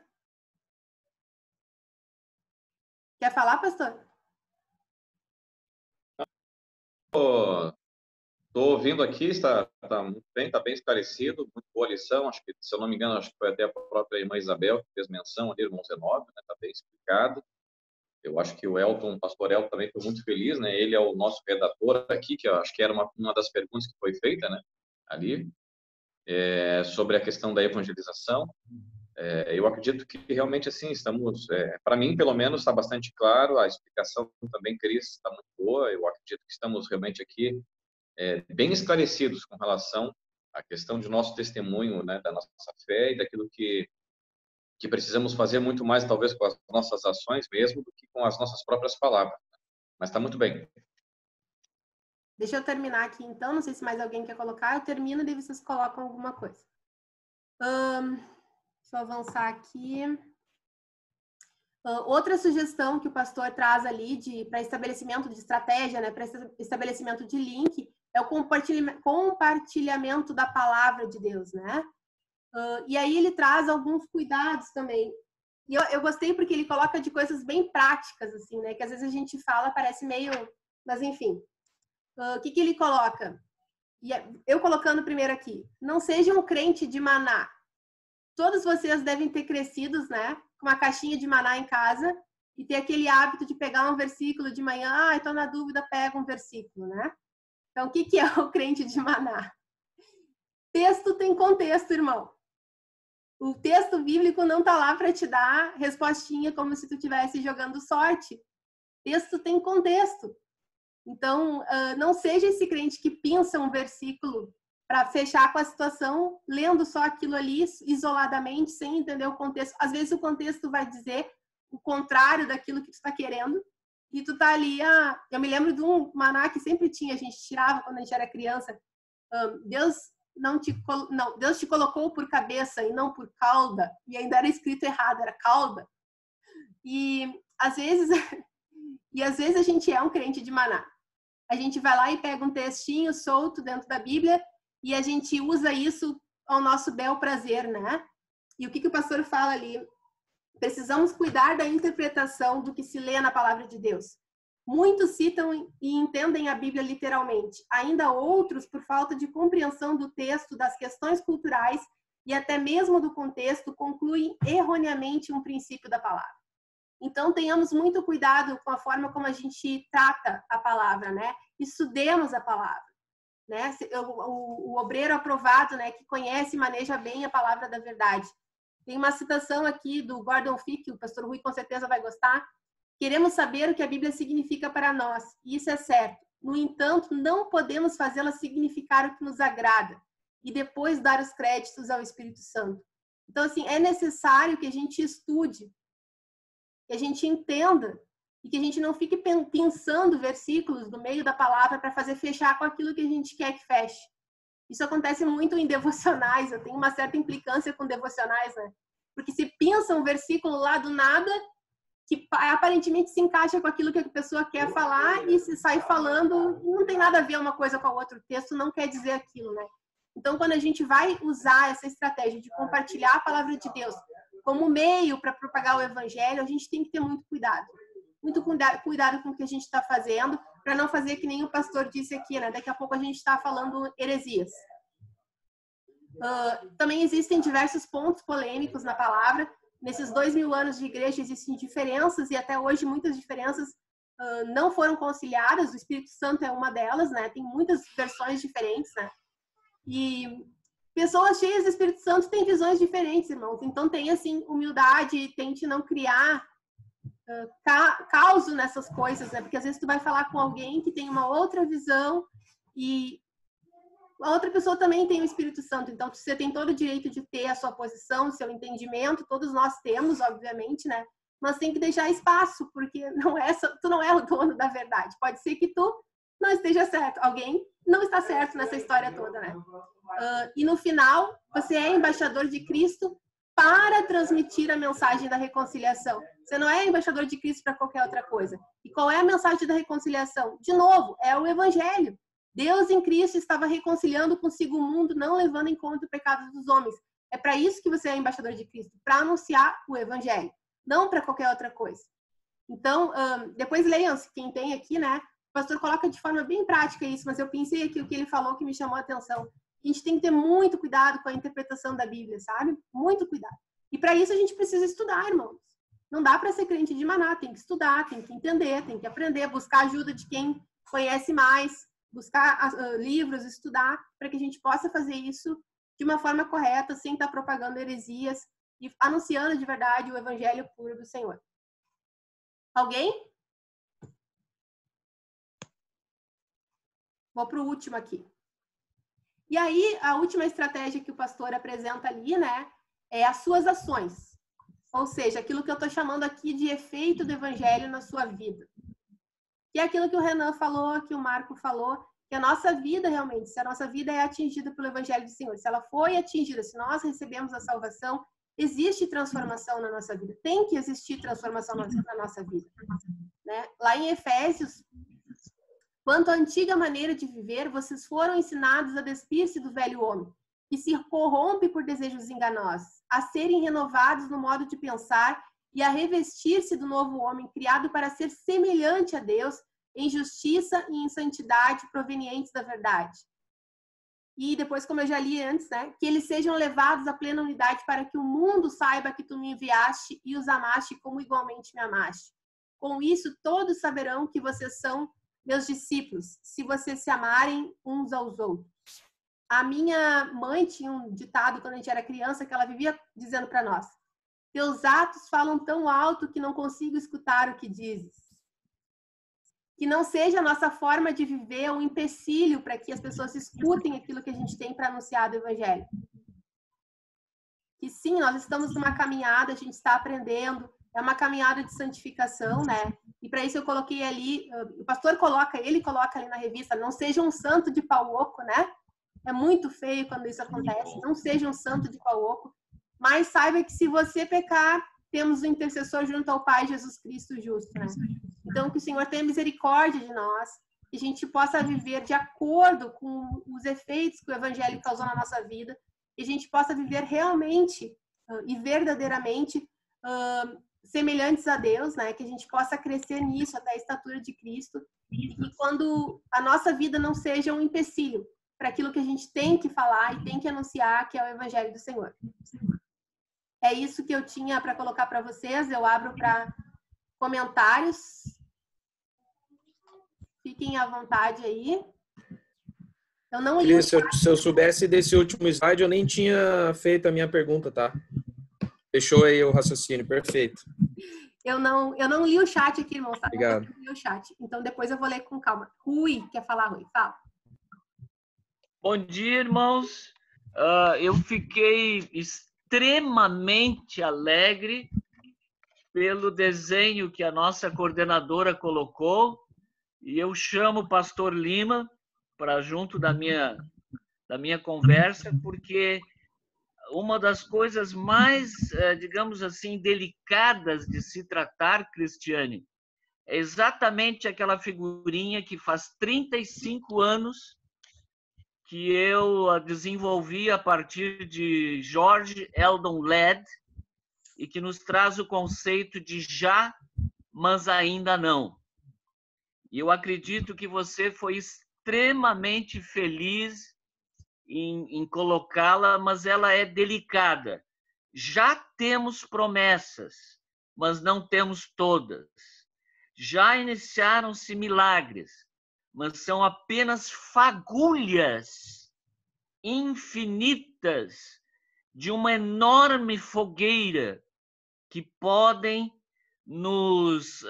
Speaker 2: Quer falar, pastor?
Speaker 14: Estou ouvindo aqui, está muito bem, está bem esclarecido, muito boa lição. Acho que, se eu não me engano, acho que foi até a própria irmã Isabel que fez menção ali, irmão Zenóbio, né? Está bem explicado. Eu acho que o pastor Elton também foi muito feliz, né? Ele é o nosso redator aqui, que eu acho que era uma das perguntas que foi feita, né? Ali, sobre a questão da evangelização. Eu acredito que realmente, assim, estamos, para mim, pelo menos, está bastante claro, a explicação também, Cris, está muito boa. Eu acredito que estamos realmente aqui bem esclarecidos com relação à questão de nosso testemunho, né? Da nossa fé e daquilo que precisamos fazer muito mais, talvez, com as nossas ações mesmo, do que com as nossas próprias palavras. Mas está muito bem.
Speaker 2: Deixa eu terminar aqui, então. Não sei se mais alguém quer colocar. Eu termino e daí vocês colocam alguma coisa. Deixa eu avançar aqui. Outra sugestão que o pastor traz ali para estabelecimento de estratégia, né, para estabelecimento de link, é o compartilhamento da palavra de Deus, né? E aí ele traz alguns cuidados também. E eu gostei porque ele coloca de coisas bem práticas, assim, né? Que às vezes a gente fala, parece meio... Mas, enfim. O que ele coloca? Eu colocando primeiro aqui. Não seja um crente de maná. Todos vocês devem ter crescido, né? Com uma caixinha de maná em casa e ter aquele hábito de pegar um versículo de manhã. Estou na dúvida, pega um versículo, né? Então, o que é o crente de maná? Texto tem contexto, irmão. O texto bíblico não está lá para te dar respostinha como se tu estivesse jogando sorte. O texto tem contexto. Então, não seja esse crente que pinça um versículo para fechar com a situação, lendo só aquilo ali isoladamente, sem entender o contexto. Às vezes o contexto vai dizer o contrário daquilo que tu está querendo, e tu tá ali, eu me lembro de um maná que sempre tinha, a gente tirava quando a gente era criança, Deus te colocou por cabeça e não por cauda, e ainda era escrito errado, era cauda. E às vezes a gente é um crente de maná. A gente vai lá e pega um textinho solto dentro da Bíblia e a gente usa isso ao nosso bel prazer, né? E o que o pastor fala ali? Precisamos cuidar da interpretação do que se lê na palavra de Deus. Muitos citam e entendem a Bíblia literalmente. Ainda outros, por falta de compreensão do texto, das questões culturais e até mesmo do contexto, concluem erroneamente um princípio da palavra. Então, tenhamos muito cuidado com a forma como a gente trata a palavra, né? Estudemos a palavra, né? O obreiro aprovado, né? Que conhece e maneja bem a palavra da verdade. Tem uma citação aqui do Gordon Fee, que o pastor Rui com certeza vai gostar. Queremos saber o que a Bíblia significa para nós. E isso é certo. No entanto, não podemos fazê-la significar o que nos agrada e depois dar os créditos ao Espírito Santo. Então, assim, é necessário que a gente estude, que a gente entenda e que a gente não fique pensando versículos no meio da palavra para fazer fechar com aquilo que a gente quer que feche. Isso acontece muito em devocionais, eu tenho uma certa implicância com devocionais, né? Porque se pensa um versículo lá do nada, que aparentemente se encaixa com aquilo que a pessoa quer falar e se sai falando, não tem nada a ver uma coisa com a outra, o texto não quer dizer aquilo, né? Então, quando a gente vai usar essa estratégia de compartilhar a palavra de Deus como meio para propagar o evangelho, a gente tem que ter muito cuidado. Muito cuidado com o que a gente está fazendo, para não fazer que nem o pastor disse aqui, né? Daqui a pouco a gente está falando heresias. Também existem diversos pontos polêmicos na palavra. Nesses 2000 anos de igreja existem diferenças, e até hoje muitas diferenças não foram conciliadas. O Espírito Santo é uma delas, né? Tem muitas versões diferentes, né? E pessoas cheias do Espírito Santo têm visões diferentes, irmãos. Então, tenha, assim, humildade, tente não criar caos nessas coisas, né? Porque às vezes tu vai falar com alguém que tem uma outra visão e a outra pessoa também tem o Espírito Santo. Então, você tem todo o direito de ter a sua posição, o seu entendimento. Todos nós temos, obviamente, né? Mas tem que deixar espaço, porque tu não é o dono da verdade. Pode ser que tu não esteja certo. Alguém não está certo nessa história toda, né? E no final, você é embaixador de Cristo para transmitir a mensagem da reconciliação. Você não é embaixador de Cristo para qualquer outra coisa. E qual é a mensagem da reconciliação? De novo, é o Evangelho. Deus em Cristo estava reconciliando consigo o mundo, não levando em conta o pecado dos homens. É para isso que você é embaixador de Cristo, para anunciar o Evangelho, não para qualquer outra coisa. Então, depois leiam, quem tem aqui, né? O pastor coloca de forma bem prática isso, mas eu pensei aqui o que ele falou que me chamou a atenção. A gente tem que ter muito cuidado com a interpretação da Bíblia, sabe? Muito cuidado. E para isso a gente precisa estudar, irmãos. Não dá para ser crente de maná, tem que estudar, tem que entender, tem que aprender, buscar ajuda de quem conhece mais, buscar livros, estudar, para que a gente possa fazer isso de uma forma correta, sem estar propagando heresias e anunciando de verdade o evangelho puro do Senhor. Alguém? Vou para o último aqui. E aí, a última estratégia que o pastor apresenta ali, né, é as suas ações. Ou seja, aquilo que eu estou chamando aqui de efeito do evangelho na sua vida. Que é aquilo que o Renan falou, que o Marco falou, que a nossa vida realmente, se a nossa vida é atingida pelo evangelho do Senhor, se ela foi atingida, se nós recebemos a salvação, existe transformação na nossa vida. Tem que existir transformação na nossa vida. Né? Lá em Efésios, quanto à antiga maneira de viver, vocês foram ensinados a despir-se do velho homem, que se corrompe por desejos enganosos, a serem renovados no modo de pensar e a revestir-se do novo homem, criado para ser semelhante a Deus, em justiça e em santidade provenientes da verdade. E depois, como eu já li antes, né, que eles sejam levados à plena unidade para que o mundo saiba que tu me enviaste e os amaste como igualmente me amaste. Com isso, todos saberão que vocês são meus discípulos, se vocês se amarem uns aos outros. A minha mãe tinha um ditado quando a gente era criança que ela vivia dizendo para nós: teus atos falam tão alto que não consigo escutar o que dizes. Que não seja a nossa forma de viver um empecilho para que as pessoas escutem aquilo que a gente tem para anunciar do Evangelho. Que sim, nós estamos numa caminhada, a gente está aprendendo, é uma caminhada de santificação, né? E para isso eu coloquei ali, o pastor coloca ali na revista, não seja um santo de pau oco, né? É muito feio quando isso acontece, não seja um santo de pau oco, mas saiba que se você pecar, temos um intercessor junto ao Pai Jesus Cristo justo, né? Então, que o Senhor tenha misericórdia de nós, que a gente possa viver de acordo com os efeitos que o Evangelho causou na nossa vida, que a gente possa viver realmente e verdadeiramente semelhantes a Deus, né? Que a gente possa crescer nisso até a estatura de Cristo, e quando a nossa vida não seja um empecilho para aquilo que a gente tem que falar e tem que anunciar, que é o Evangelho do Senhor. É isso que eu tinha para colocar para vocês. Eu abro para comentários. Fiquem à vontade aí. Eu não li.
Speaker 1: Se eu soubesse desse último slide, eu nem tinha feito a minha pergunta, tá? Fechou aí o raciocínio, perfeito.
Speaker 2: Eu não li o chat aqui, irmão. Tá?
Speaker 1: Obrigado.
Speaker 2: Eu não li o chat. Então depois eu vou ler com calma. Rui, quer falar, Rui? Fala.
Speaker 6: Bom dia, irmãos. Eu fiquei extremamente alegre pelo desenho que a nossa coordenadora colocou, e eu chamo o pastor Lima para junto da minha conversa, porque uma das coisas mais, digamos assim, delicadas de se tratar, Cristiane, é exatamente aquela figurinha que faz 35 anos que eu desenvolvi a partir de George Eldon Ladd, e que nos traz o conceito de já, mas ainda não. E eu acredito que você foi extremamente feliz em colocá-la, mas ela é delicada. Já temos promessas, mas não temos todas. Já iniciaram-se milagres, mas são apenas fagulhas infinitas de uma enorme fogueira que podem nos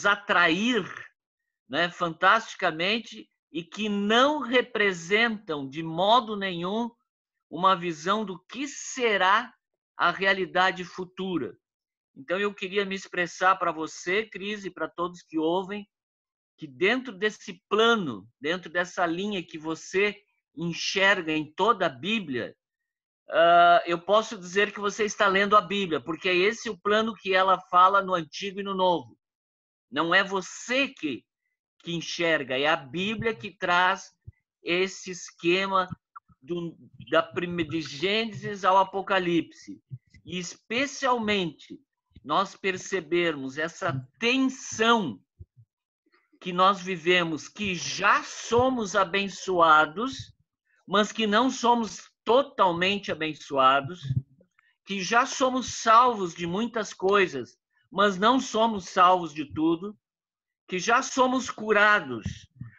Speaker 6: atrair, né, fantasticamente, e que não representam de modo nenhum uma visão do que será a realidade futura. Então, eu queria me expressar para você, Cris, e para todos que ouvem, que dentro desse plano, dentro dessa linha que você enxerga em toda a Bíblia, eu posso dizer que você está lendo a Bíblia, porque é esse o plano que ela fala no Antigo e no Novo. Não é você que enxerga, é a Bíblia que traz esse esquema de Gênesis ao Apocalipse. E especialmente nós percebermos essa tensão que nós vivemos, que já somos abençoados, mas que não somos totalmente abençoados, que já somos salvos de muitas coisas, mas não somos salvos de tudo, que já somos curados,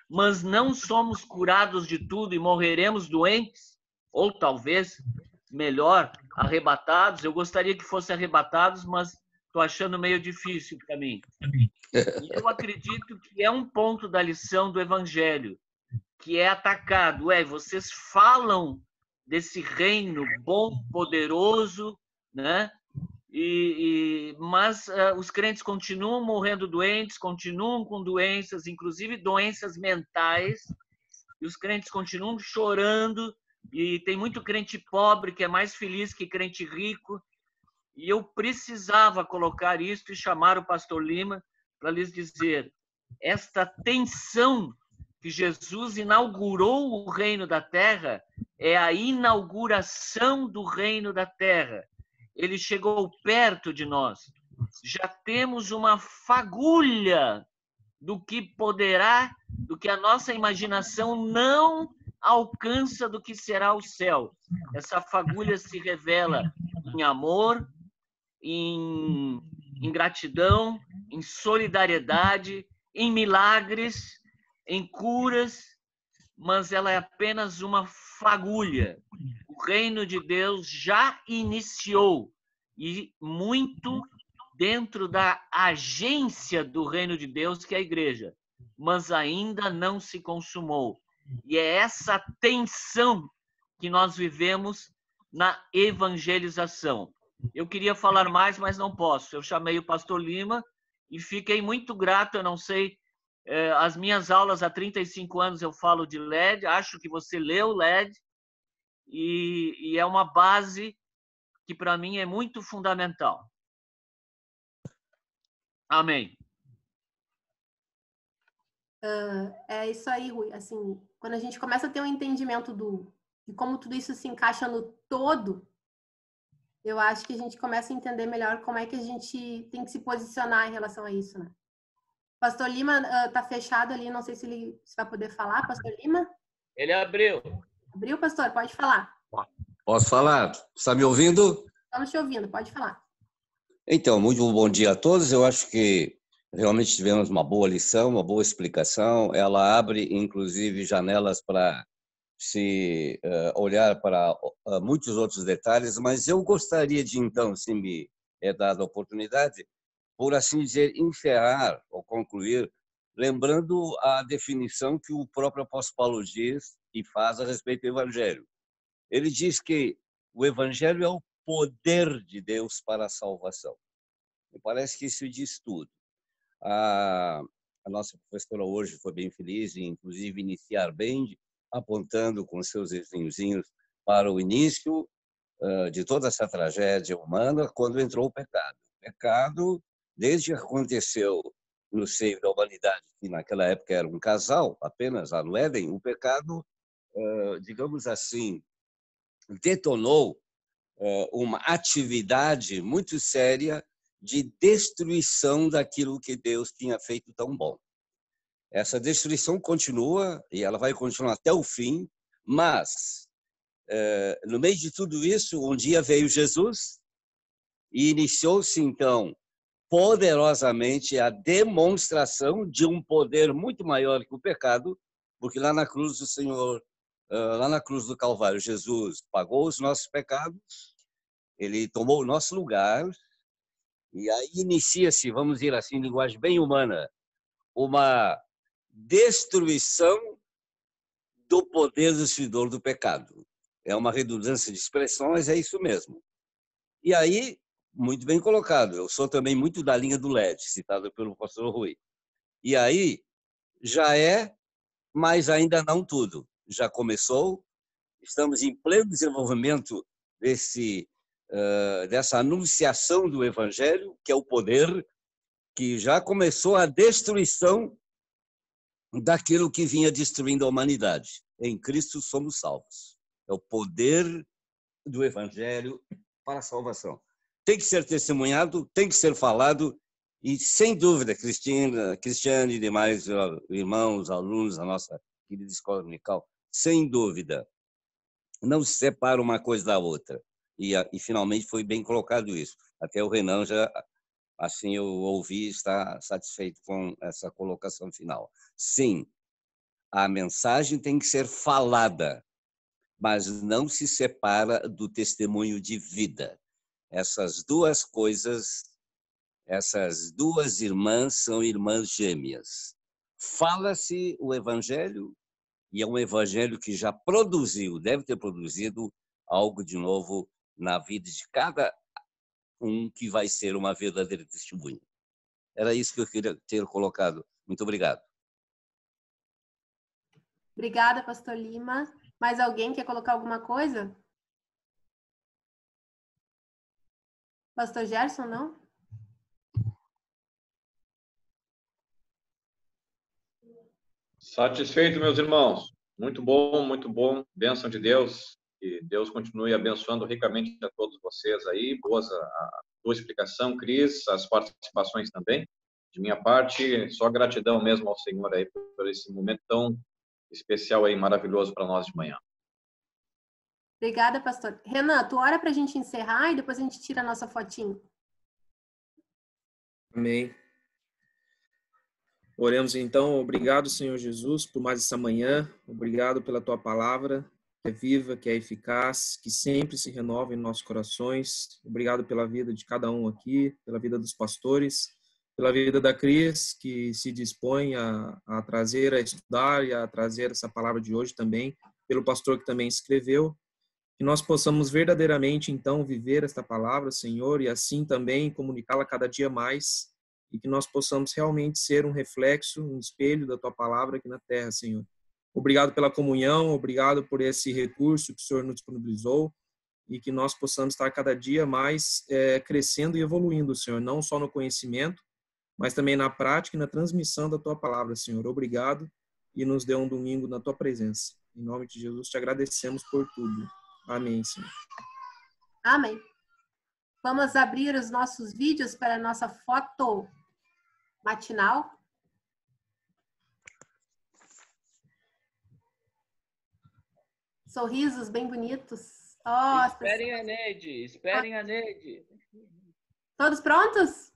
Speaker 6: mas não somos curados de tudo e morreremos doentes, ou talvez, melhor, arrebatados. Eu gostaria que fosse arrebatados, mas estou achando meio difícil para mim. E eu acredito que é um ponto da lição do Evangelho, que é atacado. Vocês falam desse reino bom, poderoso, né? Mas os crentes continuam morrendo doentes, continuam com doenças, inclusive doenças mentais, e os crentes continuam chorando, e tem muito crente pobre que é mais feliz que crente rico. E eu precisava colocar isso e chamar o pastor Lima para lhes dizer: esta tensão que Jesus inaugurou o reino da terra é a inauguração do reino da terra. Ele chegou perto de nós. Já temos uma fagulha do que poderá, do que a nossa imaginação não alcança, do que será o céu. Essa fagulha se revela em amor, em gratidão, em solidariedade, em milagres, em curas, mas ela é apenas uma fagulha. O reino de Deus já iniciou, e muito dentro da agência do reino de Deus, que é a igreja, mas ainda não se consumou. E é essa tensão que nós vivemos na evangelização. Eu queria falar mais, mas não posso. Eu chamei o pastor Lima e fiquei muito grato. Eu não sei, as minhas aulas há 35 anos eu falo de LED, acho que você leu LED, e é uma base que para mim é muito fundamental. Amém.
Speaker 2: É isso aí, Rui. Assim, quando a gente começa a ter um entendimento de como tudo isso se encaixa no todo, eu acho que a gente começa a entender melhor como é que a gente tem que se posicionar em relação a isso, né? Pastor Lima tá fechado ali, não sei se ele vai poder falar. Pastor Lima?
Speaker 6: Ele abriu.
Speaker 2: Abriu, pastor? Pode falar.
Speaker 3: Posso falar? Está me ouvindo?
Speaker 2: Estamos te ouvindo, pode falar.
Speaker 3: Então, muito bom dia a todos. Eu acho que realmente tivemos uma boa lição, uma boa explicação. Ela abre, inclusive, janelas para se olhar para muitos outros detalhes, mas eu gostaria de, então, se me é dada a oportunidade, por assim dizer, encerrar ou concluir, lembrando a definição que o próprio apóstolo Paulo diz e faz a respeito do Evangelho. Ele diz que o Evangelho é o poder de Deus para a salvação. Me parece que isso diz tudo. A nossa professora hoje foi bem feliz em, inclusive, iniciar bem, apontando com seus desenhozinhos para o início de toda essa tragédia humana, quando entrou o pecado. O pecado, desde que aconteceu no seio da humanidade, que naquela época era um casal, apenas lá no Éden, o pecado, digamos assim, detonou uma atividade muito séria de destruição daquilo que Deus tinha feito tão bom. Essa destruição continua e ela vai continuar até o fim, mas no meio de tudo isso, um dia veio Jesus e iniciou-se então poderosamente a demonstração de um poder muito maior que o pecado, porque lá na cruz do Senhor, lá na cruz do Calvário, Jesus pagou os nossos pecados, ele tomou o nosso lugar, e aí inicia-se, vamos dizer assim, em linguagem bem humana, uma destruição do poder destruidor do pecado. É uma redundância de expressões, é isso mesmo. E aí, muito bem colocado, eu sou também muito da linha do LED, citado pelo pastor Rui. E aí, já é, mas ainda não tudo. Já começou, estamos em pleno desenvolvimento dessa anunciação do Evangelho, que é o poder, que já começou a destruição daquilo que vinha destruindo a humanidade. Em Cristo somos salvos. É o poder do Evangelho para a salvação. Tem que ser testemunhado, tem que ser falado, e sem dúvida, Cristiane e demais irmãos, alunos da nossa querida escola dominical, sem dúvida, não se separa uma coisa da outra. E finalmente foi bem colocado isso. Até o Renan já, assim eu ouvi, está satisfeito com essa colocação final. Sim, a mensagem tem que ser falada, mas não se separa do testemunho de vida. Essas duas coisas, essas duas irmãs são irmãs gêmeas. Fala-se o Evangelho, e é um Evangelho que já produziu, deve ter produzido algo de novo na vida de cada um que vai ser uma verdadeira testemunha. Era isso que eu queria ter colocado. Muito obrigado.
Speaker 2: Obrigada, pastor Lima. Mais alguém quer colocar alguma coisa? Pastor Gerson, não?
Speaker 14: Satisfeito, meus irmãos. Muito bom, muito bom. Bênção de Deus. Que Deus continue abençoando ricamente a todos vocês aí. Boas a tua explicação, Cris, as participações também. De minha parte, só gratidão mesmo ao Senhor aí por esse momento tão especial aí, maravilhoso para nós de manhã.
Speaker 2: Obrigada, pastor. Renan, tu ora para a gente encerrar e depois a gente tira a nossa fotinho.
Speaker 1: Amém. Oremos então. Obrigado, Senhor Jesus, por mais essa manhã. Obrigado pela tua palavra, que é viva, que é eficaz, que sempre se renova em nossos corações. Obrigado pela vida de cada um aqui, pela vida dos pastores, pela vida da Cris, que se dispõe a trazer, a estudar e a trazer essa palavra de hoje também, pelo pastor que também escreveu. Que nós possamos verdadeiramente, então, viver esta palavra, Senhor, e assim também comunicá-la cada dia mais, e que nós possamos realmente ser um reflexo, um espelho da tua palavra aqui na terra, Senhor. Obrigado pela comunhão, obrigado por esse recurso que o Senhor nos disponibilizou, e que nós possamos estar cada dia mais crescendo e evoluindo, Senhor, não só no conhecimento, mas também na prática e na transmissão da tua palavra, Senhor. Obrigado, e nos dê um domingo na tua presença. Em nome de Jesus, te agradecemos por tudo. Amém, Senhor.
Speaker 2: Amém. Vamos abrir os nossos vídeos para a nossa foto matinal. Sorrisos bem bonitos. Oh,
Speaker 6: Esperem a Neide, esperem a Neide.
Speaker 2: Todos prontos?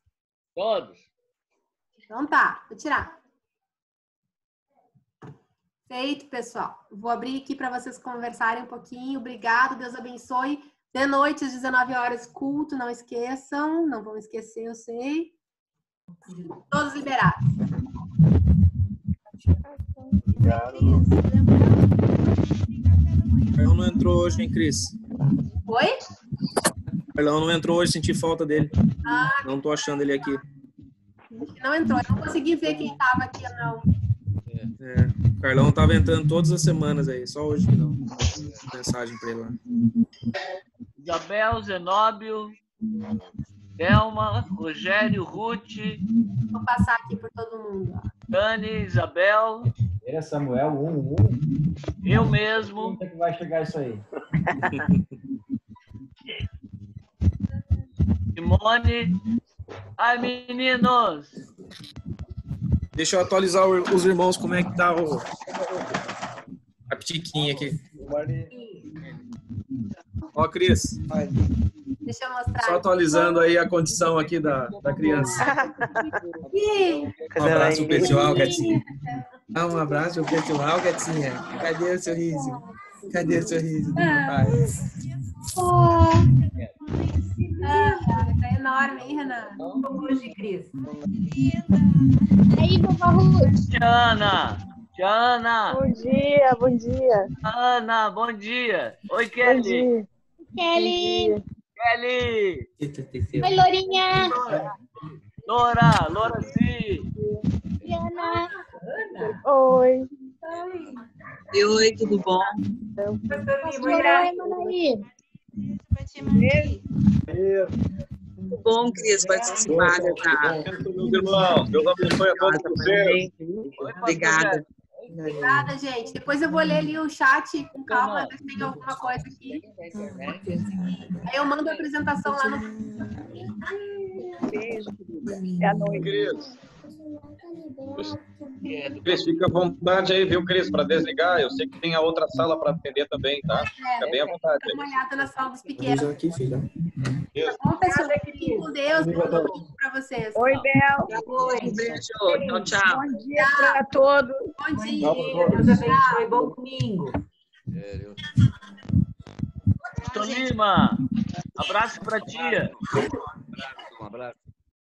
Speaker 6: Todos.
Speaker 2: Então tá, vou tirar. Feito, pessoal. Vou abrir aqui para vocês conversarem um pouquinho. Obrigado, Deus abençoe. De noite, às 19 horas, culto, não esqueçam. Não vão esquecer, eu sei. Todos liberados.
Speaker 1: O Carlão não entrou hoje, hein, Cris?
Speaker 2: Oi?
Speaker 1: O Carlão não entrou hoje, senti falta dele.
Speaker 2: Ah,
Speaker 1: não tô achando ele aqui.
Speaker 2: não entrou. Eu não consegui ver quem estava aqui, não.
Speaker 1: O Carlão tava entrando todas as semanas aí, só hoje que não. Mensagem para ele lá.
Speaker 6: Isabel, Zenóbio, Thelma, Rogério, Ruth.
Speaker 2: Vou passar aqui por todo mundo.
Speaker 6: Dani, Isabel.
Speaker 15: Era Samuel, 1.
Speaker 6: Eu mesmo.
Speaker 15: Quando é que vai chegar isso aí?
Speaker 6: Simone. Ai, meninos.
Speaker 1: Deixa eu atualizar os irmãos como é que tá a pitiquinha aqui. Ó, Cris.
Speaker 2: Deixa eu mostrar.
Speaker 1: Só atualizando aí a condição aqui da criança. Um abraço pessoal, Gatinha. Um abraço pessoal, Gatinha. Cadê o sorriso? Cadê o sorriso do meu pai?
Speaker 2: Tá enorme, hein, Renan? Hoje, Cris.
Speaker 4: Aí, vovó Ruth.
Speaker 6: Tiana. Tiana.
Speaker 18: Bom dia, bom dia.
Speaker 6: Ana, bom dia. Oi, Kelly.
Speaker 4: Kelly.
Speaker 6: Kelly.
Speaker 4: Oi, Lourinha.
Speaker 6: Loura Zi.
Speaker 4: Diana.
Speaker 18: Oi.
Speaker 19: Oi, tudo bom?
Speaker 4: Oi, Manaí.
Speaker 19: Muito bom, Cris, participar
Speaker 14: Meus irmãos, Deus abençoe a todos vocês.
Speaker 19: Obrigada.
Speaker 2: Obrigada, gente. Depois eu vou ler ali o chat com calma, ver se tem alguma coisa aqui. Aí eu mando a apresentação lá no...
Speaker 18: Beijo, é a noite.
Speaker 14: Cris, fica à vontade aí, viu, Cris, para desligar. Eu sei que tem a outra sala para atender também, tá? Fica bem à vontade.
Speaker 2: Dá uma olhada na sala dos pequenos.
Speaker 1: Aqui, filha.
Speaker 2: Bom, pessoal, fiquem com Deus. Bom domingo para vocês.
Speaker 18: Oi, Bel.
Speaker 19: Um beijo. Tchau, tchau.
Speaker 18: Bom dia para todos.
Speaker 2: Bom dia.
Speaker 7: Deus abençoe. Bom domingo.
Speaker 6: Tolima. Abraço pra tia.
Speaker 3: Um abraço.